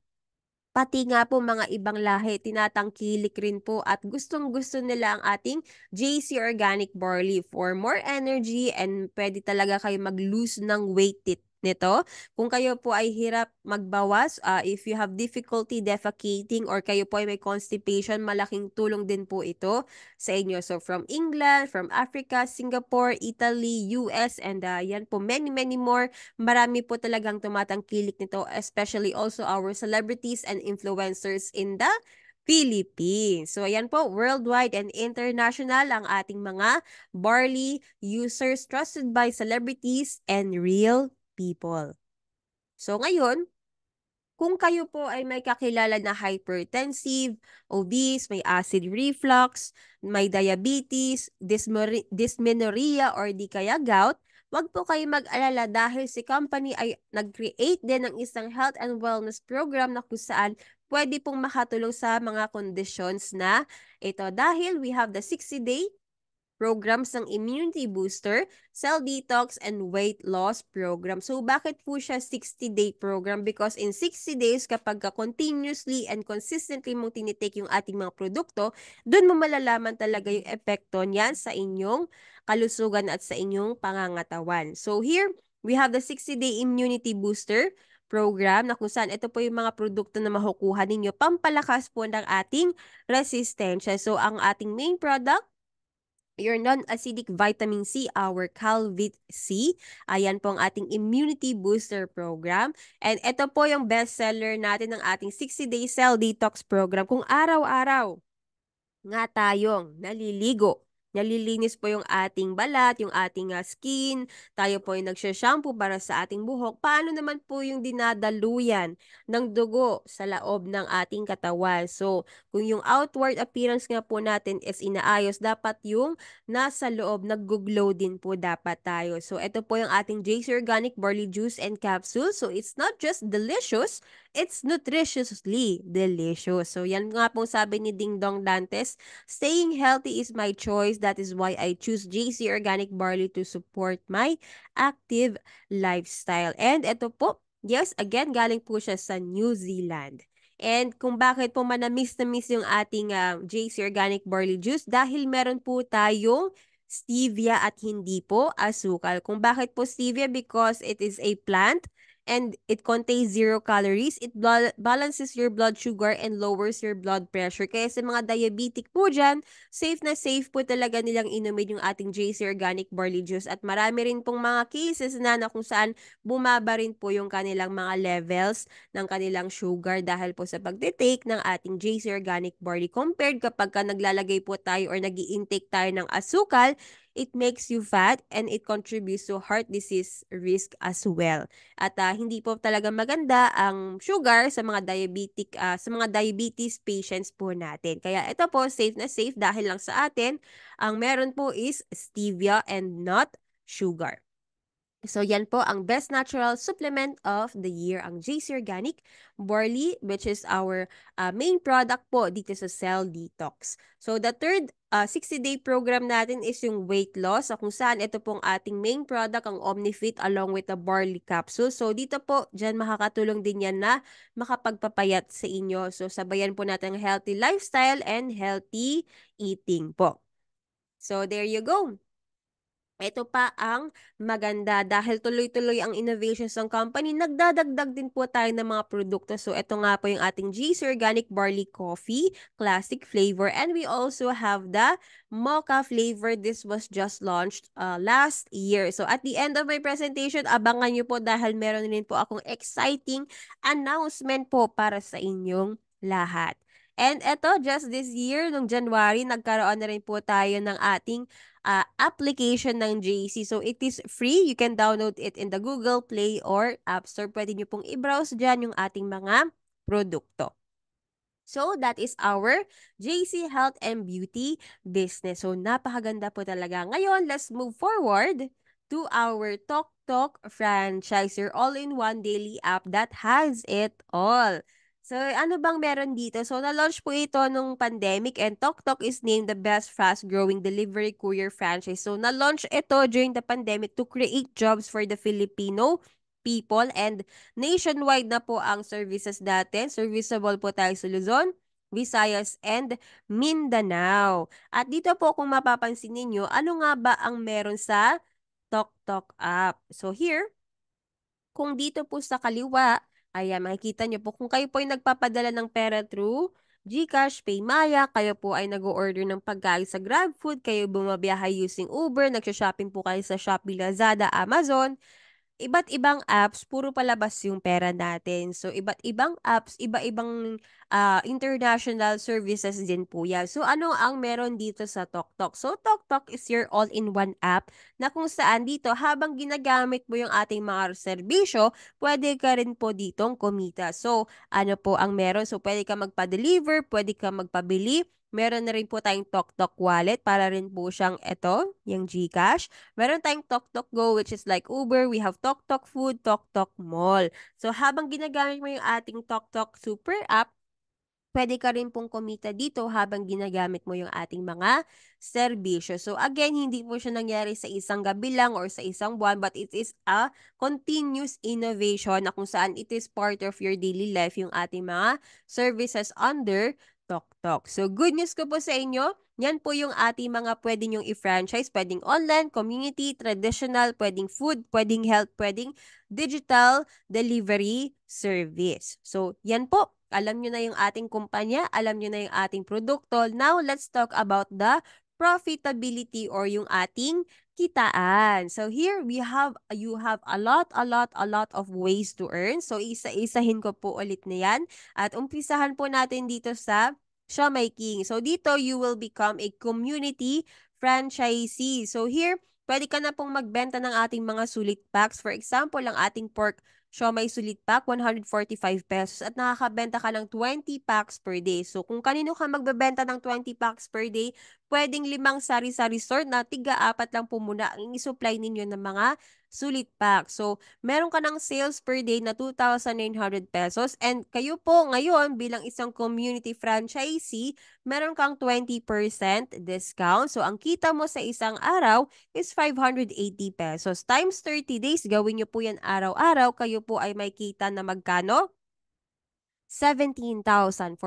pati nga po mga ibang lahi, tinatangkilik rin po at gustong-gusto nila ang ating JC Organic Barley for more energy and pwede talaga kayo mag-lose ng weight nito. Kung kayo po ay hirap magbawas, if you have difficulty defecating or kayo po ay may constipation, malaking tulong din po ito sa inyo. So from England, from Africa, Singapore, Italy, US, and yan po many more. Marami po talagang tumatangkilik nito, especially also our celebrities and influencers in the Philippines. So, ayan po, worldwide and international ang ating mga barley users trusted by celebrities and real people. So, ngayon, kung kayo po ay may kakilala na hypertensive, obese, may acid reflux, may diabetes, dysmenorrhea, or di kaya gout, wag po kayo mag-alala dahil si company ay nag-create din ng isang health and wellness program na kung saan pwede pong makatulong sa mga conditions na ito. Dahil we have the 60-day programs ng immunity booster, cell detox, and weight loss program. So, bakit po siya 60-day program? Because in 60 days, kapag continuously and consistently mong tinitake yung ating mga produkto, dun mo malalaman talaga yung epekto niyan sa inyong kalusugan at sa inyong pangangatawan. So, here, we have the 60-day immunity booster program na kung saan ito po yung mga produkto na makukuha ninyo pampalakas po ng ating resistensya. So, ang ating main product, your non-acidic vitamin C, our Calvit C. Ayan po ang ating immunity booster program. And ito po yung bestseller natin ng ating 60-day cell detox program. Kung araw-araw nga tayong naliligo, nalilinis po yung ating balat, yung ating skin, tayo po ay nagsha-shampoo para sa ating buhok, paano naman po yung dinadaluyan ng dugo sa loob ng ating katawan? So, kung yung outward appearance nga po natin is inaayos, dapat yung nasa loob, nag-glow din po dapat tayo. So, ito po yung ating JC Organic Barley Juice and Capsule. So, it's not just delicious, it's nutritiously delicious. So, yan nga pong sabi ni Ding Dong Dantes, staying healthy is my choice. That is why I choose JC Organic Barley to support my active lifestyle. And ito po, yes, again, galing po siya sa New Zealand. And kung bakit po manamis na miss yung ating JC Organic Barley Juice, dahil meron po tayong stevia at hindi po asukal. Kung bakit po stevia? Because it is a plant and it contains 0 calories. It balances your blood sugar and lowers your blood pressure. Kaya sa mga diabetic po dyan, safe na safe po talaga nilang inumin yung ating JC Organic Barley Juice. At marami rin pong mga cases na kung saan bumaba rin po yung kanilang mga levels ng kanilang sugar dahil po sa pagtitake ng ating JC Organic Barley. Compared kapag naglalagay po tayo or nag intake tayo ng asukal, it makes you fat and it contributes to heart disease risk as well. At hindi po talaga maganda ang sugar sa mga sa mga diabetes patients po natin. Kaya ito po safe na safe dahil lang sa atin ang meron po is stevia and not sugar. So yan po ang best natural supplement of the year, ang JC Organic Barley, which is our main product po dito sa Cell Detox. So the third 60-day program natin is yung weight loss, kung saan ito pong ating main product, ang OmniFit along with the barley capsule. So dito po, dyan makakatulong din yan na makapagpapayat sa inyo. So sabayan po natin ang healthy lifestyle and healthy eating po. So there you go. Ito pa ang maganda dahil tuloy-tuloy ang innovations ng company, nagdadagdag din po tayo ng mga produkto. So ito nga po yung ating GC Organic Barley Coffee, classic flavor. And we also have the mocha flavor. This was just launched last year. So at the end of my presentation, abangan nyo po dahil meron din po akong exciting announcement po para sa inyong lahat. And ito, just this year, noong January, nagkaroon na rin po tayo ng ating application ng JC. So, it is free. You can download it in the Google Play or App Store. Pwede nyo pong i-browse dyan yung ating mga produkto. So, that is our JC Health and Beauty business. So, napakaganda po talaga. Ngayon, let's move forward to our Tok Tok franchise, your all-in-one daily app that has it all. So, ano bang meron dito? So, na-launch po ito nung pandemic and Tok Tok is named the best fast-growing delivery courier franchise. So, na-launch ito during the pandemic to create jobs for the Filipino people and nationwide na po ang services natin. Serviceable po tayo sa Luzon, Visayas, and Mindanao. At dito po kung mapapansin ninyo, ano nga ba ang meron sa Tok Tok app? So, here, kung dito po sa kaliwa, ayan, makikita nyo po, kung kayo po ay nagpapadala ng pera through GCash, PayMaya, kayo po ay nag-order ng pagkain sa GrabFood, kayo bumabiyahe using Uber, nagsha-shopping po kayo sa Shopee, Lazada, Amazon, iba't ibang apps, puro palabas yung pera natin. So, iba't ibang apps, iba-ibang international services din po yan. So, ano ang meron dito sa TokTok? So, TokTok is your all-in-one app na kung saan dito, habang ginagamit mo yung ating mga serbisyo, pwede ka rin po ditong kumita. So, ano po ang meron? So, pwede ka magpa-deliver, pwede ka magpabili, meron na rin po tayong TokTok wallet para rin po siyang ito, yung GCash. Meron tayong TokTok Go which is like Uber. We have TokTok Food, TokTok Mall. So habang ginagamit mo yung ating TokTok Super App, pwede ka rin pong kumita dito habang ginagamit mo yung ating mga serbisyo. So again, hindi po siya nangyari sa isang gabi lang or sa isang buwan, but it is a continuous innovation na kung saan it is part of your daily life yung ating mga services under TokTok. So good news ko po sa inyo, yan po yung ating mga pwede nyong i-franchise. Pwedeng online, community, traditional, pwedeng food, pwedeng health, pwedeng digital delivery service. So yan po. Alam nyo na yung ating kumpanya, alam nyo na yung ating produkto. Now, let's talk about the profitability or yung ating kitaan. So here you have a lot of ways to earn. So isa-isahin ko po ulit na yan. At umpisahan po natin dito sa Siomai King. So dito you will become a community franchisee. So here, pwede ka na pong magbenta ng ating mga sulit packs. For example, ang ating pork siomai sulit pack, 145 pesos at nakakabenta ka ng 20 packs per day. So, kung kanino ka magbebenta ng 20 packs per day, pwedeng 5 sari-sari store na tiga-4 lang po muna ang isupply ninyo ng mga sulit pack. So, meron ka ng sales per day na 2,900 pesos and kayo po ngayon bilang isang community franchisee, meron kang 20% discount. So, ang kita mo sa isang araw is 580 pesos. Times 30 days, gawin nyo po yan araw-araw, kayo po ay may kita na magkano? 17,400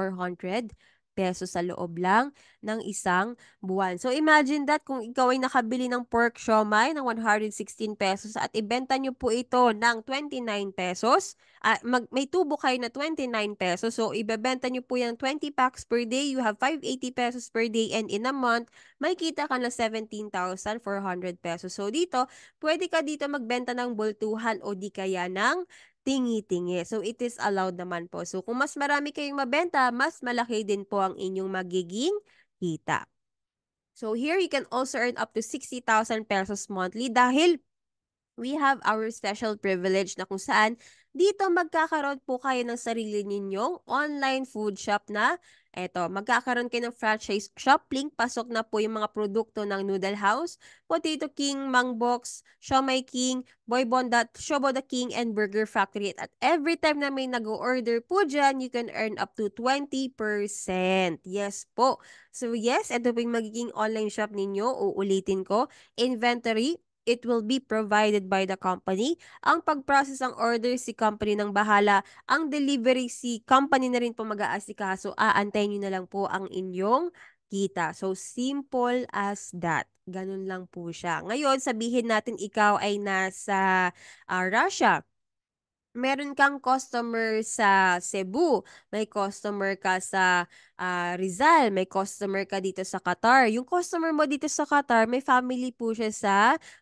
pesos sa loob lang ng isang buwan. So imagine that kung ikaw ay nakabili ng pork siomai ng 116 pesos at ibenta nyo po ito ng 29 pesos, may tubo kayo na 29 pesos. So ibebenta nyo po yung 20 packs per day, you have 580 pesos per day, and in a month, may kita ka na 17,400 pesos. So dito, pwede ka dito magbenta ng bultuhan o di kaya ng tingi-tingi. So, it is allowed naman po. So, kung mas marami kayong mabenta, mas malaki din po ang inyong magiging kita. So, here you can also earn up to 60,000 pesos monthly dahil we have our special privilege na kung saan dito magkakaroon po kayo ng sarili ninyong online food shop na magkakaroon kayo ng franchise shop link. Pasok na po yung mga produkto ng Noodle House, Potato King, Mang Box, Siomai King, Boy Bondat, Shobo the King, and Burger Factory. At every time na may nag-order po dyan, you can earn up to 20%. Yes po. So yes, ito po yung magiging online shop ninyo. Uulitin ko, inventory, it will be provided by the company. Ang pag-process ng order, si company ng bahala. Ang delivery, si company na rin po mag-aasikaso. Aantayin nyo na lang po ang inyong kita. So, simple as that. Ganun lang po siya. Ngayon, sabihin natin ikaw ay nasa Russia. Meron kang customer sa Cebu, may customer ka sa Rizal, may customer ka dito sa Qatar. Yung customer mo dito sa Qatar, may family po siya sa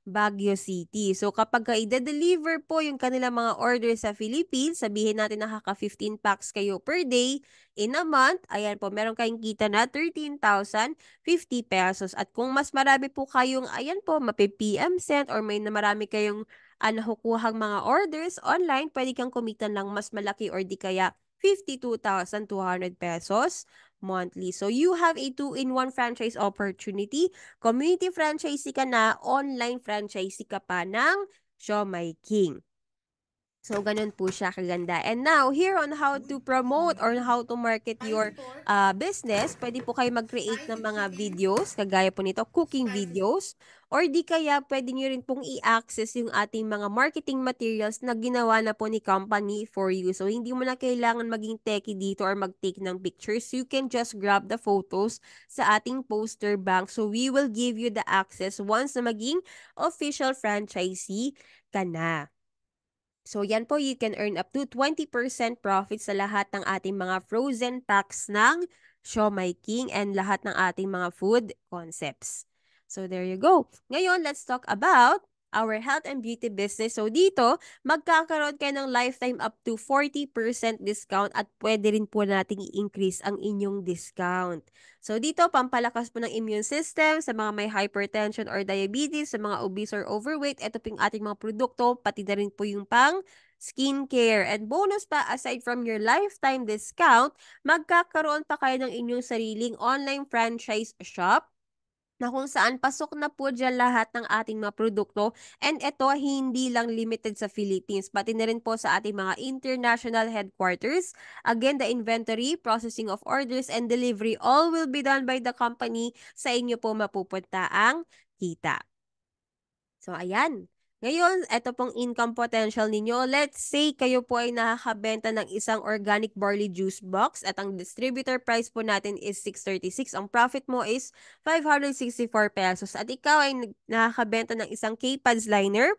Baguio City. So kapag ka i-deliver po yung kanilang mga order sa Philippines, sabihin natin nakaka 15 packs kayo per day, in a month, ayan po, meron kayong kita na 13,050 pesos. At kung mas marami po kayong, ayan po, mapi-PM sent or may na marami kayong nakukuhang mga orders online, pwede kang kumitan lang mas malaki or di kaya 52,200 pesos monthly. So, you have a 2-in-1 franchise opportunity. Community franchisee ka na, online franchisee ka pa ng Siomai King. So, ganun po siya kaganda. And now, here on how to promote or how to market your business, pwede po kayo mag-create ng mga videos, kagaya po nito, cooking videos, or di kaya pwede nyo rin pong i-access yung ating mga marketing materials na ginawa na po ni company for you. So, hindi mo na kailangan maging techie dito or mag-take ng pictures. You can just grab the photos sa ating poster bank. So, we will give you the access once na maging official franchisee ka na. So, yan po, you can earn up to 20% profit sa lahat ng ating mga frozen packs ng Siomai King and lahat ng ating mga food concepts. So, there you go. Ngayon, let's talk about our health and beauty business. So, dito, magkakaroon kayo ng lifetime up to 40% discount at pwede rin po nating i-increase ang inyong discount. So, dito, pampalakas po ng immune system sa mga may hypertension or diabetes, sa mga obese or overweight. Ito po yung ating mga produkto, pati na rin po yung pang skincare. And bonus pa, aside from your lifetime discount, magkakaroon pa kayo ng inyong sariling online franchise shop na kung saan pasok na po dyan lahat ng ating mga produkto. And ito, hindi lang limited sa Philippines, pati na rin po sa ating mga international headquarters. Again, the inventory, processing of orders, and delivery, all will be done by the company. Sa inyo po mapupunta ang kita. So, ayan. Ngayon, ito pong income potential ninyo. Let's say kayo po ay nakakabenta ng isang organic barley juice box at ang distributor price po natin is 636. Ang profit mo is 564 pesos. At ikaw ay nakakabenta ng isang K-Pads liner.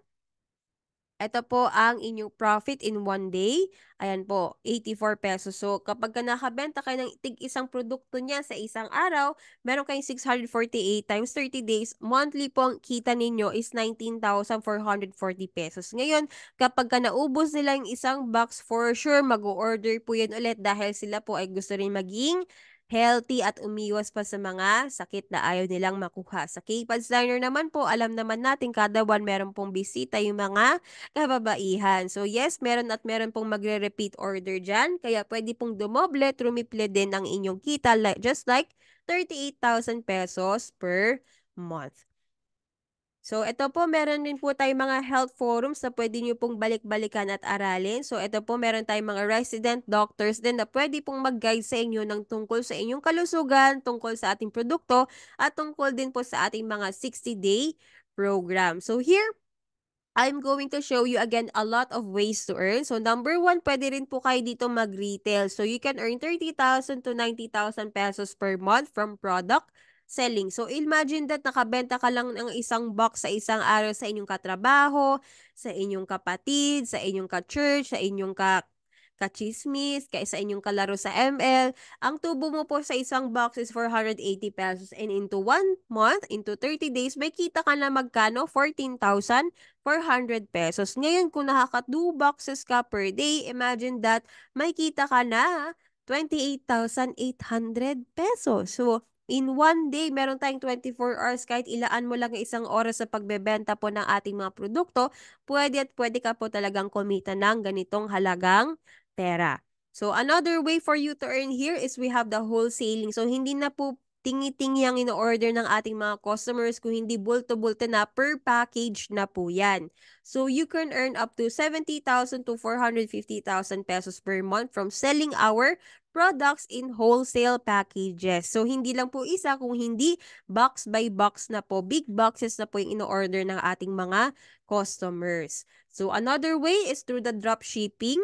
Ito po ang inyong profit in one day. Ayan po, 84 pesos. So, kapag ka nakabenta kayo ng tig-isang produkto niya sa isang araw, meron kayong 648 times 30 days. Monthly po ang kita ninyo is 19,440 pesos. Ngayon, kapag ka naubos nila yung isang box, for sure, mag-order po yan ulit dahil sila po ay gusto rin maging healthy at umiwas pa sa mga sakit na ayaw nilang makuha. Sa K-Pads Diner naman po, alam naman natin kada buwan meron pong bisita yung mga kababaihan. So yes, meron at meron pong magre-repeat order dyan. Kaya pwede pong dumoble, trumiple din ang inyong kita, just like 38,000 pesos per month. So, ito po, meron din po tayong mga health forums na pwede nyo pong balik-balikan at aralin. So, ito po, meron tayong mga resident doctors din na pwede pong mag-guide sa inyo ng tungkol sa inyong kalusugan, tungkol sa ating produkto, at tungkol din po sa ating mga 60-day program. So, here, I'm going to show you again a lot of ways to earn. So number one, pwede rin po kayo dito mag-retail. So you can earn 30,000 to 90,000 pesos per month from product selling. So imagine that nakabenta ka lang ng isang box sa isang araw sa inyong katrabaho, sa inyong kapatid, sa inyong ka-church, sa inyong ka-chismis, sa inyong kalaro sa ML. Ang tubo mo po sa isang box is 480 pesos. And into 1 month, into 30 days, may kita ka na magkano? 14,400 pesos. Ngayon, kung nakaka 2 boxes ka per day, imagine that may kita ka na 28,800 pesos. So, in one day, meron tayong 24 hours, kahit ilaan mo lang isang oras sa pagbebenta po ng ating mga produkto, pwede at pwede ka po talagang kumita ng ganitong halagang pera. So, another way for you to earn here is we have the wholesaling. So, hindi na po tingi-tingi ang in-order ng ating mga customers, kung hindi bulto-bulto na, per package na po yan. So, you can earn up to 70,000 to 450,000 pesos per month from selling our products in wholesale packages. So, hindi lang po isa, kung hindi box by box na po. Big boxes na po yung in-order ng ating mga customers. So, another way is through the drop shipping,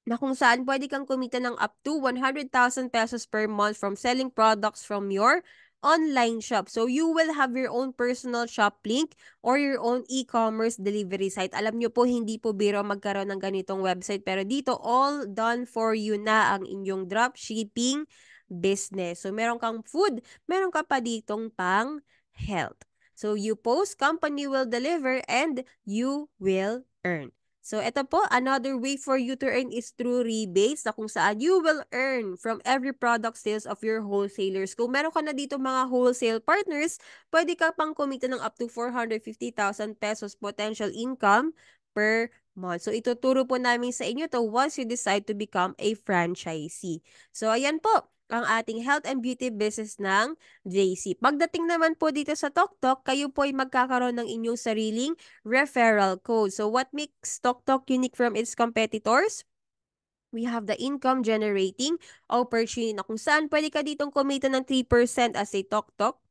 na kung saan pwede kang kumita ng up to 100,000 pesos per month from selling products from your online shop. So, you will have your own personal shop link or your own e-commerce delivery site. Alam nyo po, hindi po biro magkaroon ng ganitong website, pero dito, all done for you na ang inyong drop shipping business. So, meron kang food, meron ka pa ditong pang health. So, you post, company will deliver, and you will earn. So, ito po, another way for you to earn is through rebates, na kung saan you will earn from every product sales of your wholesalers. Kung meron ka na dito mga wholesale partners, pwede ka pang kumita ng up to 450,000 pesos potential income per month. So, ituturo po namin sa inyo to once you decide to become a franchisee. So, ayan po ang ating health and beauty business ng JC. Pagdating naman po dito sa TokTok, kayo po ay magkakaroon ng inyong sariling referral code. So what makes TokTok unique from its competitors? We have the income generating opportunity, na kung saan pwede ka ditong kumita ng 3% as a TokTok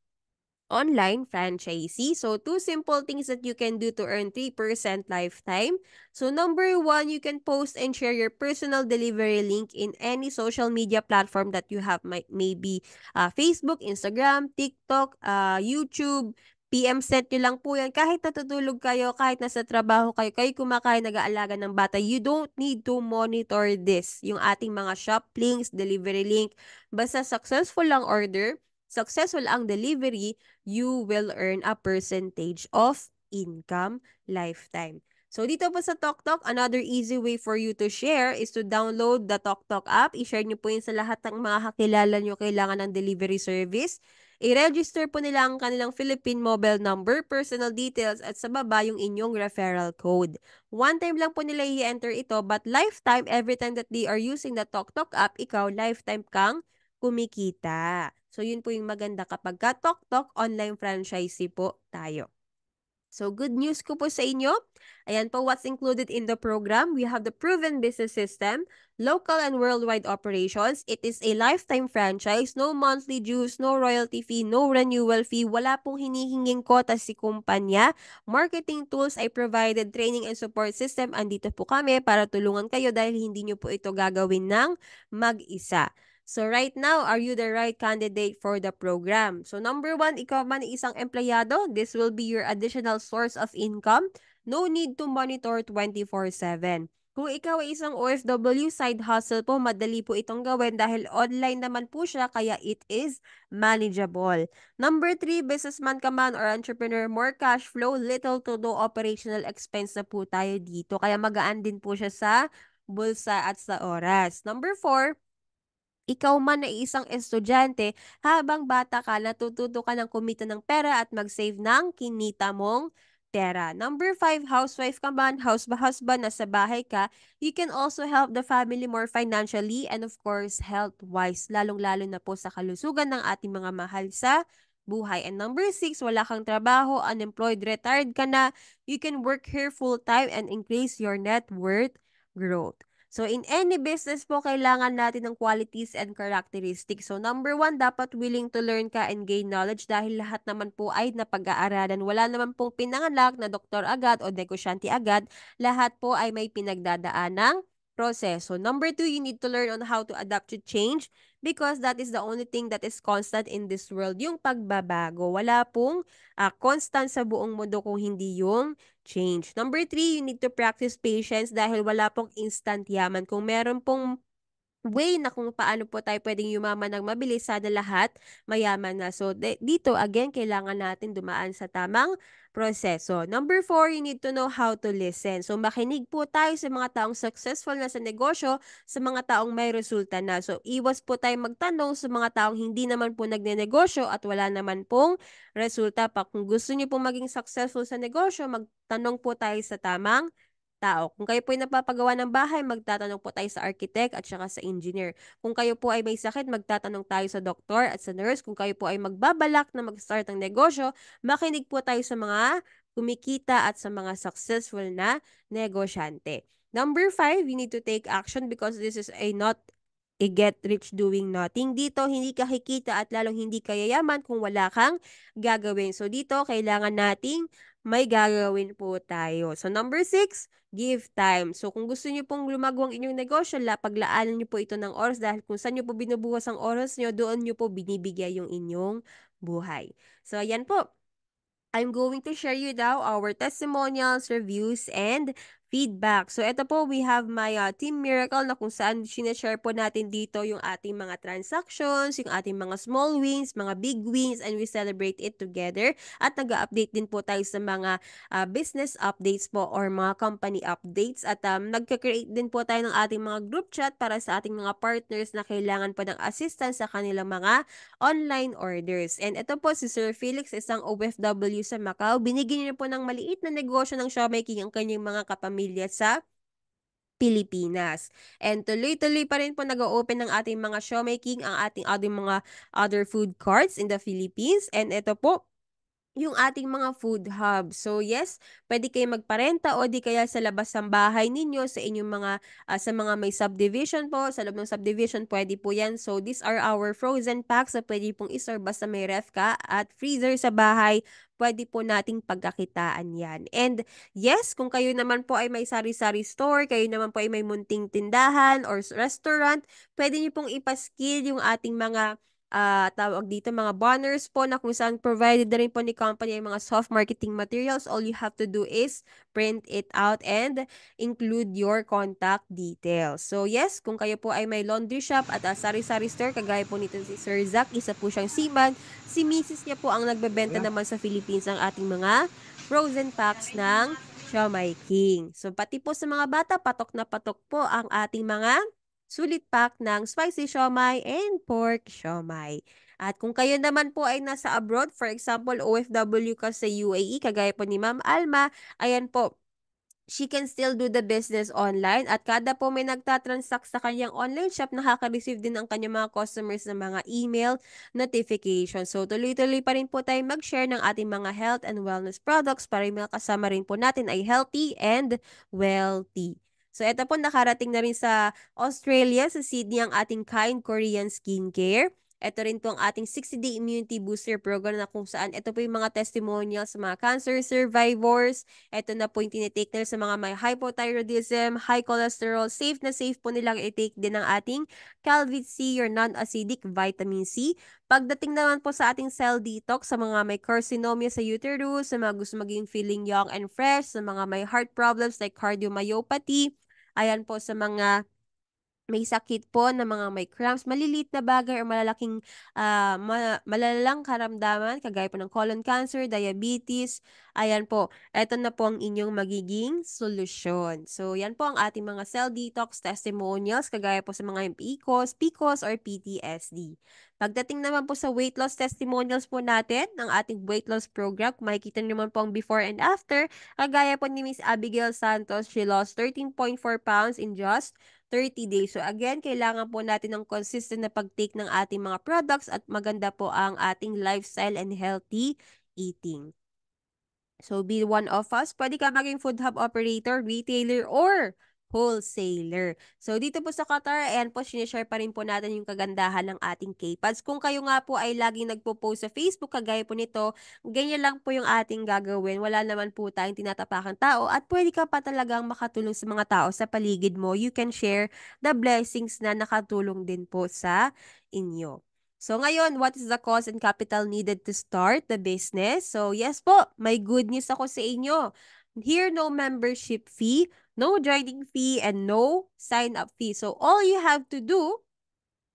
online franchisee. So, two simple things that you can do to earn 3% lifetime. So, number one, you can post and share your personal delivery link in any social media platform that you have. Maybe Facebook, Instagram, TikTok, YouTube. PM set nyo lang po yan. Kahit natutulog kayo, kahit nasa trabaho kayo, kayo kumakain, nag-aalaga ng bata, you don't need to monitor this. Yung ating mga shop links, delivery link. Basta successful lang order, successful ang delivery, you will earn a percentage of income lifetime. So, dito po sa TokTok, another easy way for you to share is to download the TokTok app. I-share nyo po yun sa lahat ng mga kakilala nyo kailangan ng delivery service. I-register po nila ang kanilang Philippine mobile number, personal details, at sa baba yung inyong referral code. One time lang po nila i-enter ito, but lifetime, every time that they are using the TokTok app, ikaw, lifetime kang kumikita. So, yun po yung maganda kapag ka-TokTok, online franchisee po tayo. So, good news ko po sa inyo. Ayan po what's included in the program. We have the proven business system, local and worldwide operations. It is a lifetime franchise. No monthly dues, no royalty fee, no renewal fee. Wala pong hinihinging kota si kumpanya. Marketing tools ay provided, training and support system. Andito po kami para tulungan kayo dahil hindi nyo po ito gagawin ng mag-isa. So right now, are you the right candidate for the program? So number one, ikaw man isang empleyado, this will be your additional source of income. No need to monitor 24/7. Kung ikaw ay isang OFW, side hustle po, madali po itong gawin dahil online naman po siya, kaya it is manageable. Number three, businessman ka man or entrepreneur, more cash flow, little to no operational expense na po tayo dito. Kaya magaan din po siya sa bulsa at sa oras. Number four, ikaw man ay isang estudyante, habang bata ka, natututo ka ng kumita ng pera at mag-save ng kinita mong pera. Number five, housewife ka man, husband, nasa bahay ka, you can also help the family more financially and of course, health-wise, lalong-lalo na po sa kalusugan ng ating mga mahal sa buhay. And number six, wala kang trabaho, unemployed, retired ka na, you can work here full-time and increase your net worth growth. So, in any business po, kailangan natin ng qualities and characteristics. So, number one, dapat willing to learn ka and gain knowledge dahil lahat naman po ay napag-aaralan. Wala naman pong pinanganak na doktor agad o negosyante agad. Lahat po ay may pinagdadaan ng proseso. Number two, you need to learn on how to adapt to change because that is the only thing that is constant in this world, yung pagbabago. Wala pong constant sa buong mundo kung hindi yung change. Number three, you need to practice patience dahil wala pong instant yaman. Kung meron pong way na kung paano po tayo pwedeng yumaman ng mabilis, sana lahat mayaman na. So, dito, again, kailangan natin dumaan sa tamang proseso. Number four, you need to know how to listen. So, makinig po tayo sa mga taong successful na sa negosyo, sa mga taong may resulta na. So, iwas po tayo magtanong sa mga taong hindi naman po nagnenegosyo at wala naman pong resulta pa. Kung gusto niyo po maging successful sa negosyo, magtanong po tayo sa tamang tao. Kung kayo po ay napapagawa ng bahay, magtatanong po tayo sa architect at saka sa engineer. Kung kayo po ay may sakit, magtatanong tayo sa doktor at sa nurse. Kung kayo po ay magbabalak na mag-start ng negosyo, makinig po tayo sa mga kumikita at sa mga successful na negosyante. Number five, you need to take action because this is a not a get rich doing nothing. Dito, hindi ka kikita at lalong hindi ka yayaman kung wala kang gagawin. So, dito, kailangan nating may gagawin po tayo. So, number six, give time. So, kung gusto niyo pong lumago ang inyong negosyo, paglaanan niyo po ito ng oras dahil kung saan niyo po binubuhos ang oras niyo, doon niyo po binibigay yung inyong buhay. So, ayan po. I'm going to share you now our testimonials, reviews, and feedback. So, ito po, we have my Team Miracle na kung saan sinashare po natin dito yung ating mga transactions, yung ating mga small wins, mga big wins, and we celebrate it together. At nag-update din po tayo sa mga business updates po or mga company updates. At nagka-create din po tayo ng ating mga group chat para sa ating mga partners na kailangan po ng assistance sa kanilang mga online orders. And ito po si Sir Felix, isang OFW sa Macau. Binigyan niyo po ng maliit na negosyo ng siomai king ang kanyang mga kapamilya sa Pilipinas. And tuloy-tuloy pa rin po nag-open ng ating mga siomai king ang ating mga other food carts in the Philippines. And ito po, yung ating mga food hub. So yes, pwede kayo magparenta o di kaya sa labas ng bahay ninyo, sa inyong mga, sa mga may subdivision po, sa loob ng subdivision, pwede po yan. So these are our frozen packs na pwede pong isorb basta may ref ka at freezer sa bahay, pwede po nating pagkakitaan yan. And yes, kung kayo naman po ay may sari-sari store, kayo naman po ay may munting tindahan or restaurant, pwede niyo pong ipaskill yung ating mga tawag dito, mga banners po na kung saan provided na rin po ni company ang mga soft marketing materials. All you have to do is print it out and include your contact details. So yes, kung kayo po ay may laundry shop at sari-sari store, kagaya po nito si Sir Zack, isa po siyang seaman. Si Mrs. niya po ang nagbebenta naman sa Philippines ng ating mga frozen packs ng Siomai King. So pati po sa mga bata, patok na patok po ang ating mga sulit pack ng spicy siomai and pork siomai. At kung kayo naman po ay nasa abroad, for example, OFW ka sa UAE, kagaya po ni Ma'am Alma, ayan po, she can still do the business online at kada po may nagtatransact sa kanyang online shop, nakaka-receive din ang kanyang mga customers ng mga email notification. So, tuloy-tuloy pa rin po tayo mag-share ng ating mga health and wellness products para yung mga kasama rin po natin ay healthy and wealthy. So, ito po nakarating na rin sa Australia, sa Sydney, ang ating Kind Korean Skincare. Ito rin po ang ating 60-day immunity booster program na kung saan ito po yung mga testimonials sa mga cancer survivors. Ito na po yung tinitake nila sa mga may hypothyroidism, high cholesterol. Safe na safe po nilang i-take din ang ating Calvit C or non-acidic vitamin C. Pagdating naman po sa ating cell detox, sa mga may carcinomia sa uterus, sa mga gusto maging feeling young and fresh, sa mga may heart problems like cardiomyopathy, ayan po sa mga may sakit po na mga may cramps, maliliit na bagay or malalaking, malalang karamdaman, kagaya po ng colon cancer, diabetes, ayan po, eto na po ang inyong magiging solusyon. So, yan po ang ating mga cell detox testimonials, kagaya po sa mga PCOS or PTSD. Pagdating naman po sa weight loss testimonials po natin, ng ating weight loss program, makikita naman po ang before and after, kagaya po ni Miss Abigail Santos, she lost 13.4 pounds in just 30 days. So again, kailangan po natin ng consistent na pag-take ng ating mga products at maganda po ang ating lifestyle and healthy eating. So be one of us. Pwede ka maging food hub operator, retailer, or wholesaler. So, dito po sa Qatar, ayan po, sinishare pa rin po natin yung kagandahan ng ating K-Pads. Kung kayo nga po ay laging nagpo-post sa Facebook, kagaya po nito, ganyan lang po yung ating gagawin. Wala naman po tayong tinatapakang tao at pwede ka pa talagang makatulong sa mga tao sa paligid mo. You can share the blessings na nakatulong din po sa inyo. So ngayon, what is the cost and capital needed to start the business? So yes po, may good news ako sa inyo. Here, no membership fee, no joining fee, and no sign-up fee. So all you have to do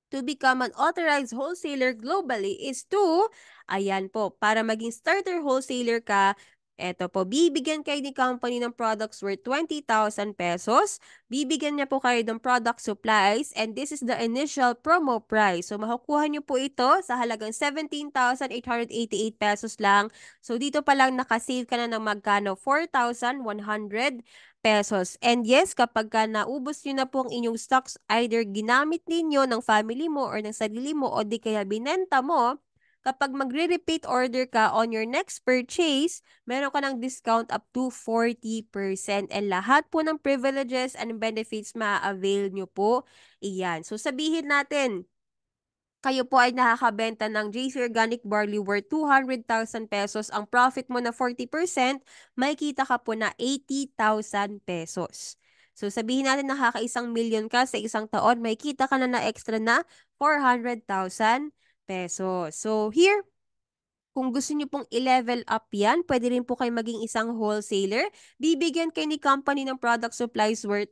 to become an authorized wholesaler globally is to, ayan po, para maging starter wholesaler ka, eto po, bibigyan kayo ni company ng products worth 20,000 pesos. Bibigyan niya po kayo ng product supplies and this is the initial promo price. So, makukuha niyo po ito sa halagang 17,888 pesos lang. So, dito pa lang nakasave ka na ng magkano? 4,100 pesos. And yes, kapag ka naubos nyo na po ang inyong stocks, either ginamit ninyo ng family mo or ng sarili mo o di kaya binenta mo, kapag magre-repeat order ka on your next purchase, meron ka ng discount up to 40%. And lahat po ng privileges and benefits ma-avail nyo po. Iyan. So sabihin natin, kayo po ay nakakabenta ng JC Organic Barley worth 200,000 pesos, ang profit mo na 40%, may kita ka po na 80,000 pesos. So sabihin natin nakaka-1 million ka sa isang taon, may kita ka na extra na 400,000 pesos. So here, kung gusto niyo pong i-level up yan, pwede rin po kayo maging isang wholesaler. Bibigyan kayo ni company ng product supplies worth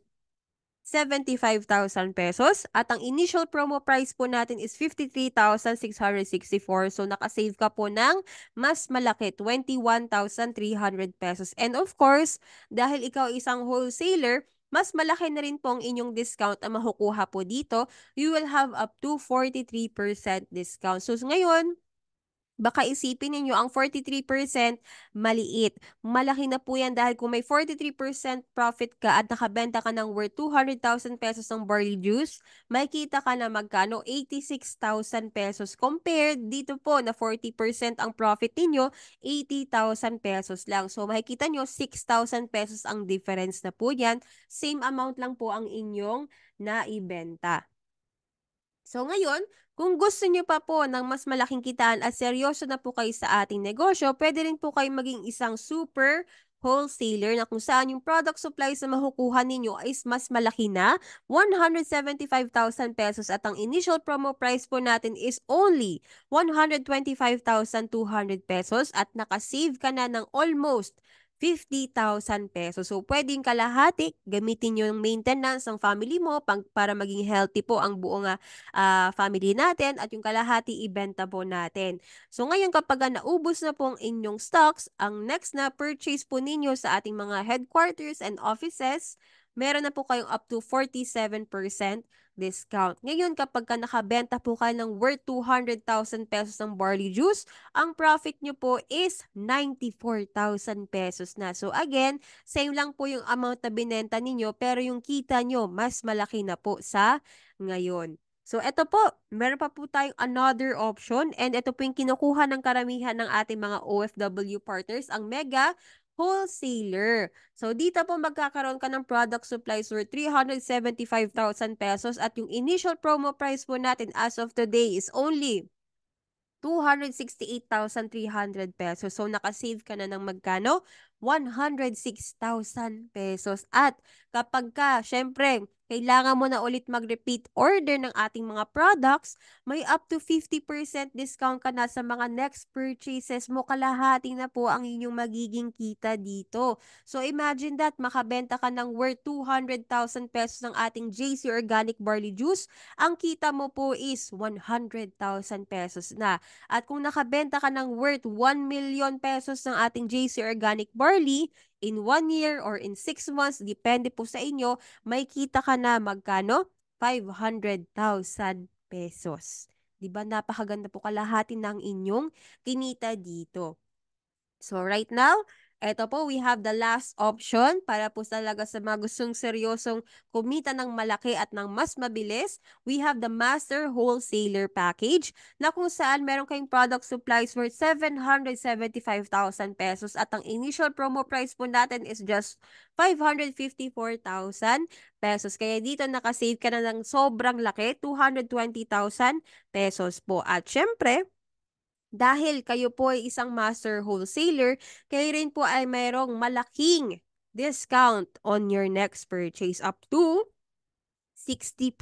75,000 pesos at ang initial promo price po natin is 53,664. So nakasave ka po ng mas malaki, 21,300 pesos. And of course, dahil ikaw isang wholesaler, mas malaki na rin po ang inyong discount na makukuha po dito. You will have up to 43% discount. So ngayon, baka isipin ninyo ang 43% maliit. Malaki na po yan dahil kung may 43% profit ka at nakabenta ka ng worth 200,000 pesos ng barley juice, may kita ka na magkano 86,000 pesos compared dito po na 40% ang profit ninyo, 80,000 pesos lang. So makikita nyo 6,000 pesos ang difference na po yan. Same amount lang po ang inyong naibenta. So ngayon, kung gusto niyo pa po ng mas malaking kitaan at seryoso na po kayo sa ating negosyo, pwede rin po kayo maging isang super wholesaler na kung saan yung product supplies na makukuha ninyo is mas malaki na, 175,000 pesos at ang initial promo price po natin is only 125,200 pesos at nakasave ka na ng almost 50,000 pesos. So, pwedeng kalahati, gamitin yung maintenance ng family mo para maging healthy po ang buong family natin at yung kalahati ibenta po natin. So ngayon kapag naubos na po ang inyong stocks, ang next na purchase po ninyo sa ating mga headquarters and offices, meron na po kayong up to 47% discount. Ngayon kapag nakabenta po kayo ng worth 200,000 pesos ng barley juice, ang profit nyo po is 94,000 pesos na. So again, same lang po yung amount na binenta ninyo pero yung kita nyo mas malaki na po sa ngayon. So, eto po, meron pa po tayong another option and ito po yung kinukuha ng karamihan ng ating mga OFW partners, ang Mega Wholesaler. So, dito po magkakaroon ka ng product supplies worth 375,000 pesos at yung initial promo price po natin as of today is only 268,300 pesos. So, nakasave ka na ng magkano? 106,000 pesos. At kapag ka, syempre, kailangan mo na ulit mag-repeat order ng ating mga products, may up to 50% discount ka na sa mga next purchases mo. Kalahati na po ang inyong magiging kita dito. So, imagine that, makabenta ka ng worth 200,000 pesos ng ating JC Organic Barley Juice. Ang kita mo po is 100,000 pesos na. At kung nakabenta ka ng worth 1 million pesos ng ating JC Organic Barley, in 1 year or in 6 months, depende po sa inyo, may kita ka na magkano? 500,000 pesos. Diba napakaganda po kalahati ng inyong kinita dito. So right now, Eto po, we have the last option para po talaga sa mga gustong seryosong kumita ng malaki at ng mas mabilis. We have the Master Wholesaler Package na kung saan meron kayong product supplies worth 775,000 pesos at ang initial promo price po natin is just 554,000 pesos. Kaya dito nakasave ka na ng sobrang laki, 220,000 pesos po. At syempre, dahil kayo po ay isang master wholesaler, kayo rin po ay mayroong malaking discount on your next purchase up to 60%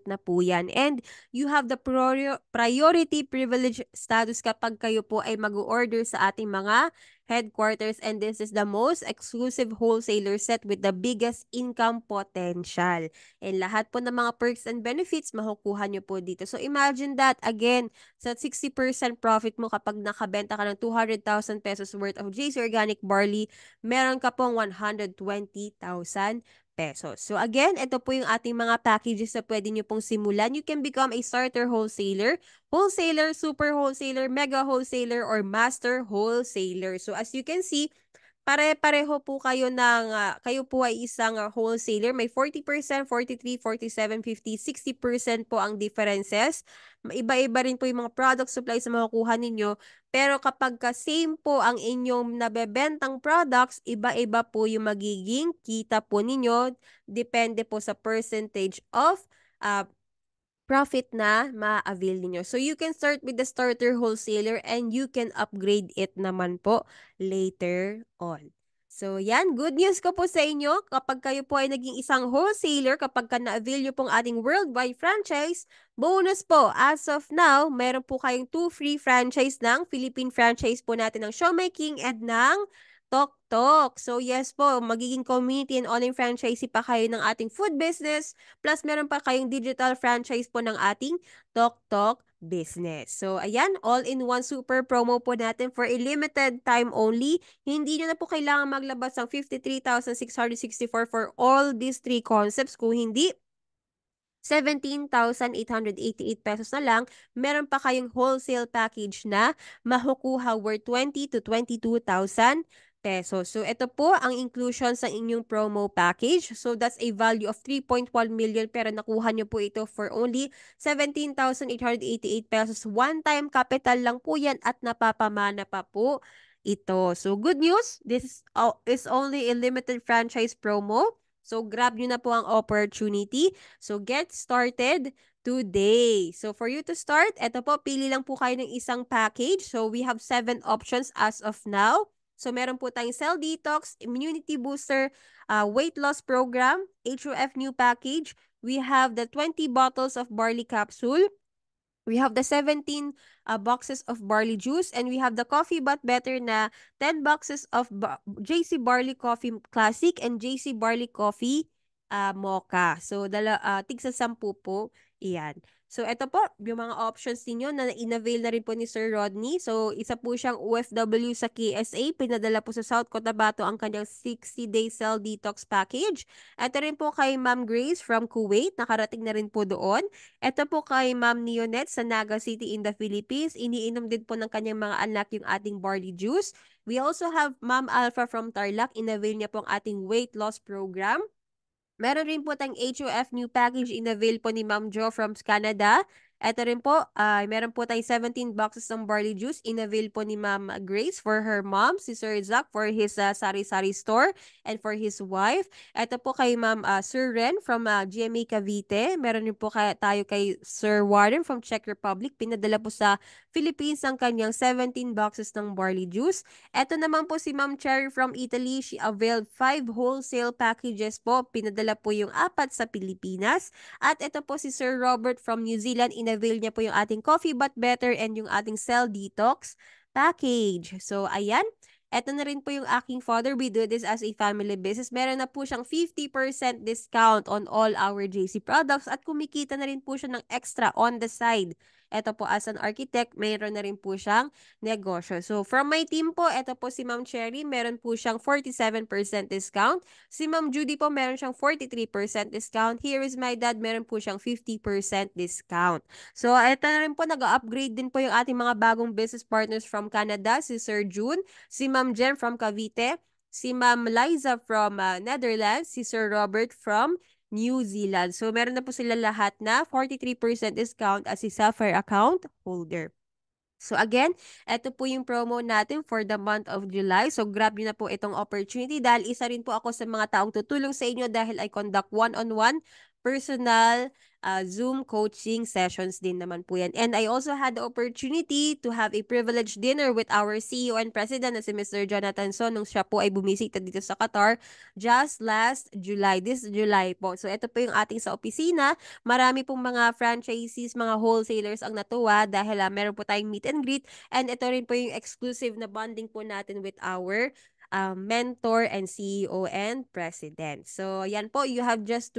na po yan. And you have the priority privilege status kapag kayo po ay mag-order sa ating mga headquarters, and this is the most exclusive wholesaler set with the biggest income potential. And lahat po ng mga perks and benefits makukuha nyo po dito. So imagine that again, sa 60% profit mo kapag nakabenta ka ng 200,000 pesos worth of JC Organic Barley, meron ka pong 120,000 pesos. So again, ito po yung ating mga packages na pwede nyo pong simulan. You can become a starter wholesaler, wholesaler, super wholesaler, mega wholesaler, or master wholesaler. So as you can see, pare-pareho po kayo kayo po ay isang wholesaler. May 40%, 43, 47, 50, 60% po ang differences. Iba-iba rin po yung mga product supplies na makukuha ninyo. Pero kapag same po ang inyong nabebentang products, iba-iba po yung magiging kita po ninyo. Depende po sa percentage of uh, profit na ma-avail niyo. So you can start with the starter wholesaler and you can upgrade it naman po later on. So yan, good news ko po sa inyo. Kapag kayo po ay naging isang wholesaler, kapag ka na-avail nyo pong ating worldwide franchise, bonus po, as of now, meron po kayong 2 free franchise ng Philippine franchise po natin ng Showmaking and ng Tok Tok. So yes po, magiging community and online franchisee pa kayo ng ating food business. Plus, meron pa kayong digital franchise po ng ating Tok Tok business. So, ayan, all-in-one super promo po natin for a limited time only. Hindi nyo na po kailangan maglabas ng 53,664 for all these 3 concepts. Kung hindi, 17,888 pesos na lang, meron pa kayong wholesale package na makukuha worth 20 to 22,000 pesos. So, ito po ang inclusion sa inyong promo package. So, that's a value of 3.1 million pero nakuha nyo po ito for only 17,888 pesos. One-time capital lang po yan at napapamana pa po ito. So, good news. This is only a limited franchise promo. So, grab nyo na po ang opportunity. So, get started today. So, for you to start, eto po, pili lang po kayo ng isang package. So, we have 7 options as of now. So, meron po tayong cell detox, immunity booster, weight loss program, HOF new package. We have the 20 bottles of barley capsule. We have the 17 boxes of barley juice, and we have the coffee but better na 10 boxes of JC Barley Coffee Classic and JC Barley Coffee Mocha. So, tigsa 10 po. Iyan. So, ito po, yung mga options ninyo na in-avail na rin po ni Sir Rodney. So, isa po siyang OFW sa KSA. Pinadala po sa South Cotabato ang kanyang 60-day cell detox package. Ito rin po kay Ma'am Grace from Kuwait. Nakarating na rin po doon. Ito po kay Ma'am Neonette sa Naga City in the Philippines. Iniinom din po ng kanyang mga anak yung ating barley juice. We also have Ma'am Alpha from Tarlac. In-avail niya po ang ating weight loss program. Meron rin po tayong HOF new package in-avail po ni Ma'am Jo from Canada. Ito rin po, meron po tayong 17 boxes ng barley juice. In-avail po ni Ma'am Grace for her mom, si Sir Zach for his sari-sari store, and for his wife. Ito po kay Ma'am Sir Ren from GMA Cavite. Meron rin po tayo kay Sir Warren from Czech Republic. Pinadala po sa Philippines ang kanyang 17 boxes ng barley juice. Ito naman po si Ma'am Cherry from Italy. She availed 5 wholesale packages po. Pinadala po yung 4 sa Pilipinas. At ito po si Sir Robert from New Zealand. In-avail niya po yung ating Coffee But Better and yung ating Cell Detox package. So, ayan. Ito na rin po yung aking father. We do this as a family business. Meron na po siyang 50% discount on all our JC products at kumikita na rin po siya ng extra on the side. Ito po as an architect, mayroon na rin po siyang negosyo. So from my team po, ito po si Ma'am Cherry, meron po siyang 47% discount. Si Ma'am Judy po, meron siyang 43% discount. Here is my dad, meron po siyang 50% discount. So ito na rin po, nag-upgrade din po yung ating mga bagong business partners from Canada, si Sir June, si Ma'am Jem from Cavite, si Ma'am Liza from Netherlands, si Sir Robert from New Zealand. So, meron na po sila lahat na 43% discount as a Sapphire account holder. So again, ito po yung promo natin for the month of July. So grab nyo na po itong opportunity dahil isa rin po ako sa mga taong tutulong sa inyo dahil I conduct one-on-one personal Zoom coaching sessions din naman po yan. And I also had the opportunity to have a privileged dinner with our CEO and President na si Mr. Jonathan Son nung siya po ay bumisita dito sa Qatar just last July, this July po. So ito po yung ating sa opisina. Marami pong mga franchisees, mga wholesalers ang natuwa dahil meron po tayong meet and greet and ito rin po yung exclusive na bonding po natin with our mentor and CEO and president. So, yan po, you just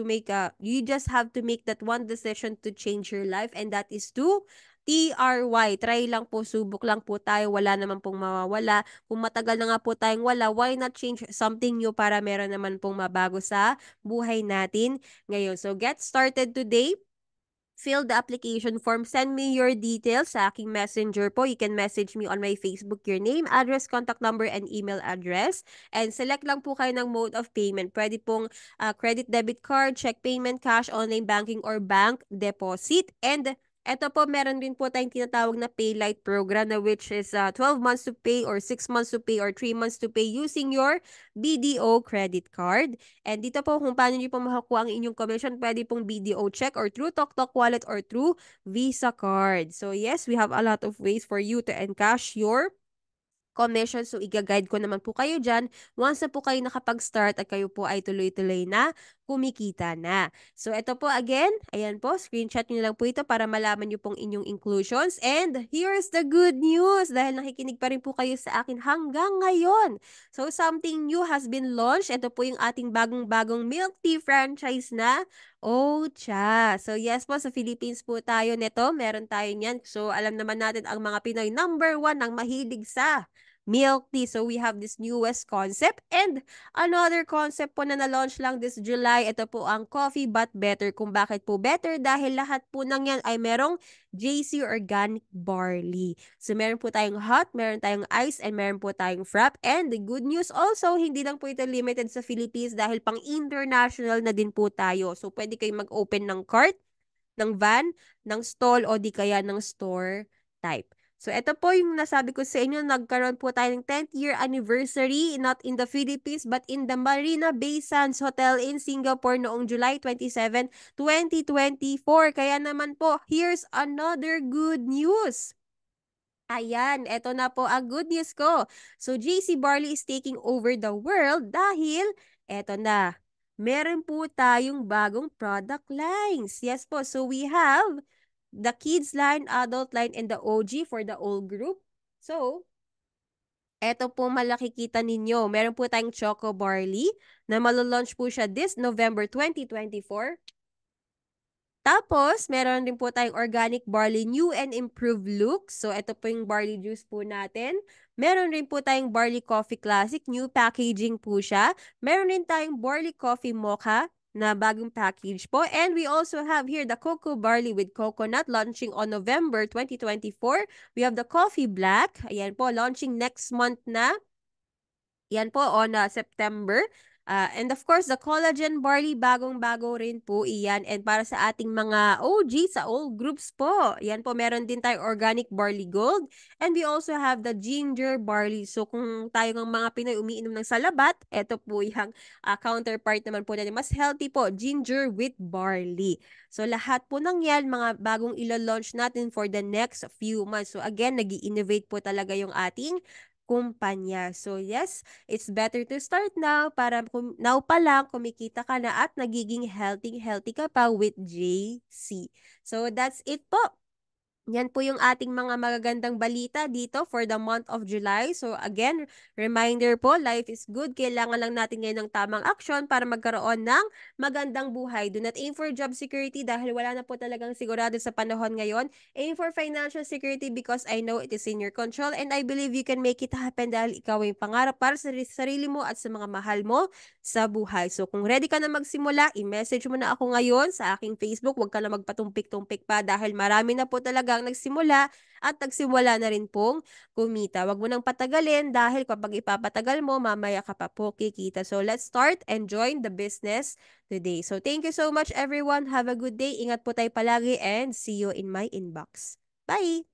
have to make that one decision to change your life and that is to TRY. Try lang po, subok lang po tayo. Wala naman pong mawawala. Kung matagal na nga po tayong wala, why not change something new para meron naman pong mabago sa buhay natin ngayon. So, get started today. Fill the application form. Send me your details sa aking messenger po. You can message me on my Facebook, your name, address, contact number, and email address. And select lang po kayo ng mode of payment. Pwede pong credit, debit card, check payment, cash, online banking, or bank deposit. And eto po, meron din po tayong tinatawag na Paylight program na which is 12 months to pay or 6 months to pay or 3 months to pay using your BDO credit card. And dito po kung paano nyo po makakuha ang inyong commission, pwede pong BDO check or through TokTok Wallet or through Visa card. So yes, we have a lot of ways for you to encash your commission. So, iga-guide ko naman po kayo dyan. Once na po kayo nakapag-start at kayo po ay tuloy-tuloy na kumikita na. So, ito po again. Ayan po. Screenshot nyo lang po ito para malaman nyo pong inyong inclusions. And here's the good news. Dahil nakikinig pa rin po kayo sa akin hanggang ngayon. So, something new has been launched. Ito po yung ating bagong-bagong milk tea franchise na Ocha. So, yes po, sa Philippines po tayo neto. Meron tayo niyan. So, alam naman natin ang mga Pinoy number 1 ang mahilig sa milk tea. So, we have this newest concept. And another concept po na na-launch lang this July. Ito po ang Coffee But Better. Kung bakit po better? Dahil lahat po ng yan ay merong JC Organic Barley. So, meron po tayong hot, meron tayong ice, and meron po tayong frap. And the good news also, hindi lang po ito limited sa Philippines dahil pang-international na din po tayo. So, pwede kayong mag-open ng cart, ng van, ng stall, o di kaya ng store type. So, ito po yung nasabi ko sa inyo, nagkaroon po tayo ng 10th year anniversary, not in the Philippines, but in the Marina Bay Sands Hotel in Singapore noong July 27, 2024. Kaya naman po, here's another good news. Ayan, eto na po ang good news ko. So, JC Barley is taking over the world dahil eto na, meron po tayong bagong product lines. Yes po, so we have the kids line, adult line, and the OG for the old group. So, eto po malakikita ninyo. Meron po tayong Choco Barley na malalaunch po siya this November 2024. Tapos, meron din po tayong organic barley new and improved look. So, ito po yung barley juice po natin. Meron rin po tayong barley coffee classic, new packaging po siya. Meron din tayong barley coffee mocha na bagong package po. And we also have here the cocoa barley with coconut launching on November 2024. We have the coffee black. Ayan po, launching next month na. Yan po on September. And of course, the collagen barley, bagong-bago rin po iyan. And para sa ating mga OG sa all groups po, yan po, meron din tayong organic barley gold. And we also have the ginger barley. So kung tayo ng mga Pinoy umiinom ng salabat, eto po yung counterpart naman po natin. Mas healthy po, ginger with barley. So lahat po ng yan, mga bagong ilo-launch natin for the next few months. So again, nag-i-innovate po talaga yung ating kumpanya. So yes, it's better to start now para now pa lang kumikita ka na at nagiging healthy ka pa with JC. So that's it po. Yan po yung ating mga magagandang balita dito for the month of July. So again, reminder po, life is good. Kailangan lang natin ngayon ng tamang action para magkaroon ng magandang buhay. Do not aim for job security dahil wala na po talagang sigurado sa panahon ngayon. Aim for financial security because I know it is in your control and I believe you can make it happen dahil ikaw ay pangarap para sa sarili mo at sa mga mahal mo sa buhay. So kung ready ka na magsimula, i-message mo na ako ngayon sa aking Facebook. Huwag ka na magpatumpik-tumpik pa dahil marami na po talagang nagsimula at nagsimula na rin pong kumita. Huwag mo nang patagalin dahil kapag ipapatagal mo, mamaya ka pa po kikita. So let's start and join the business today. So thank you so much everyone. Have a good day. Ingat po tayo palagi and see you in my inbox. Bye!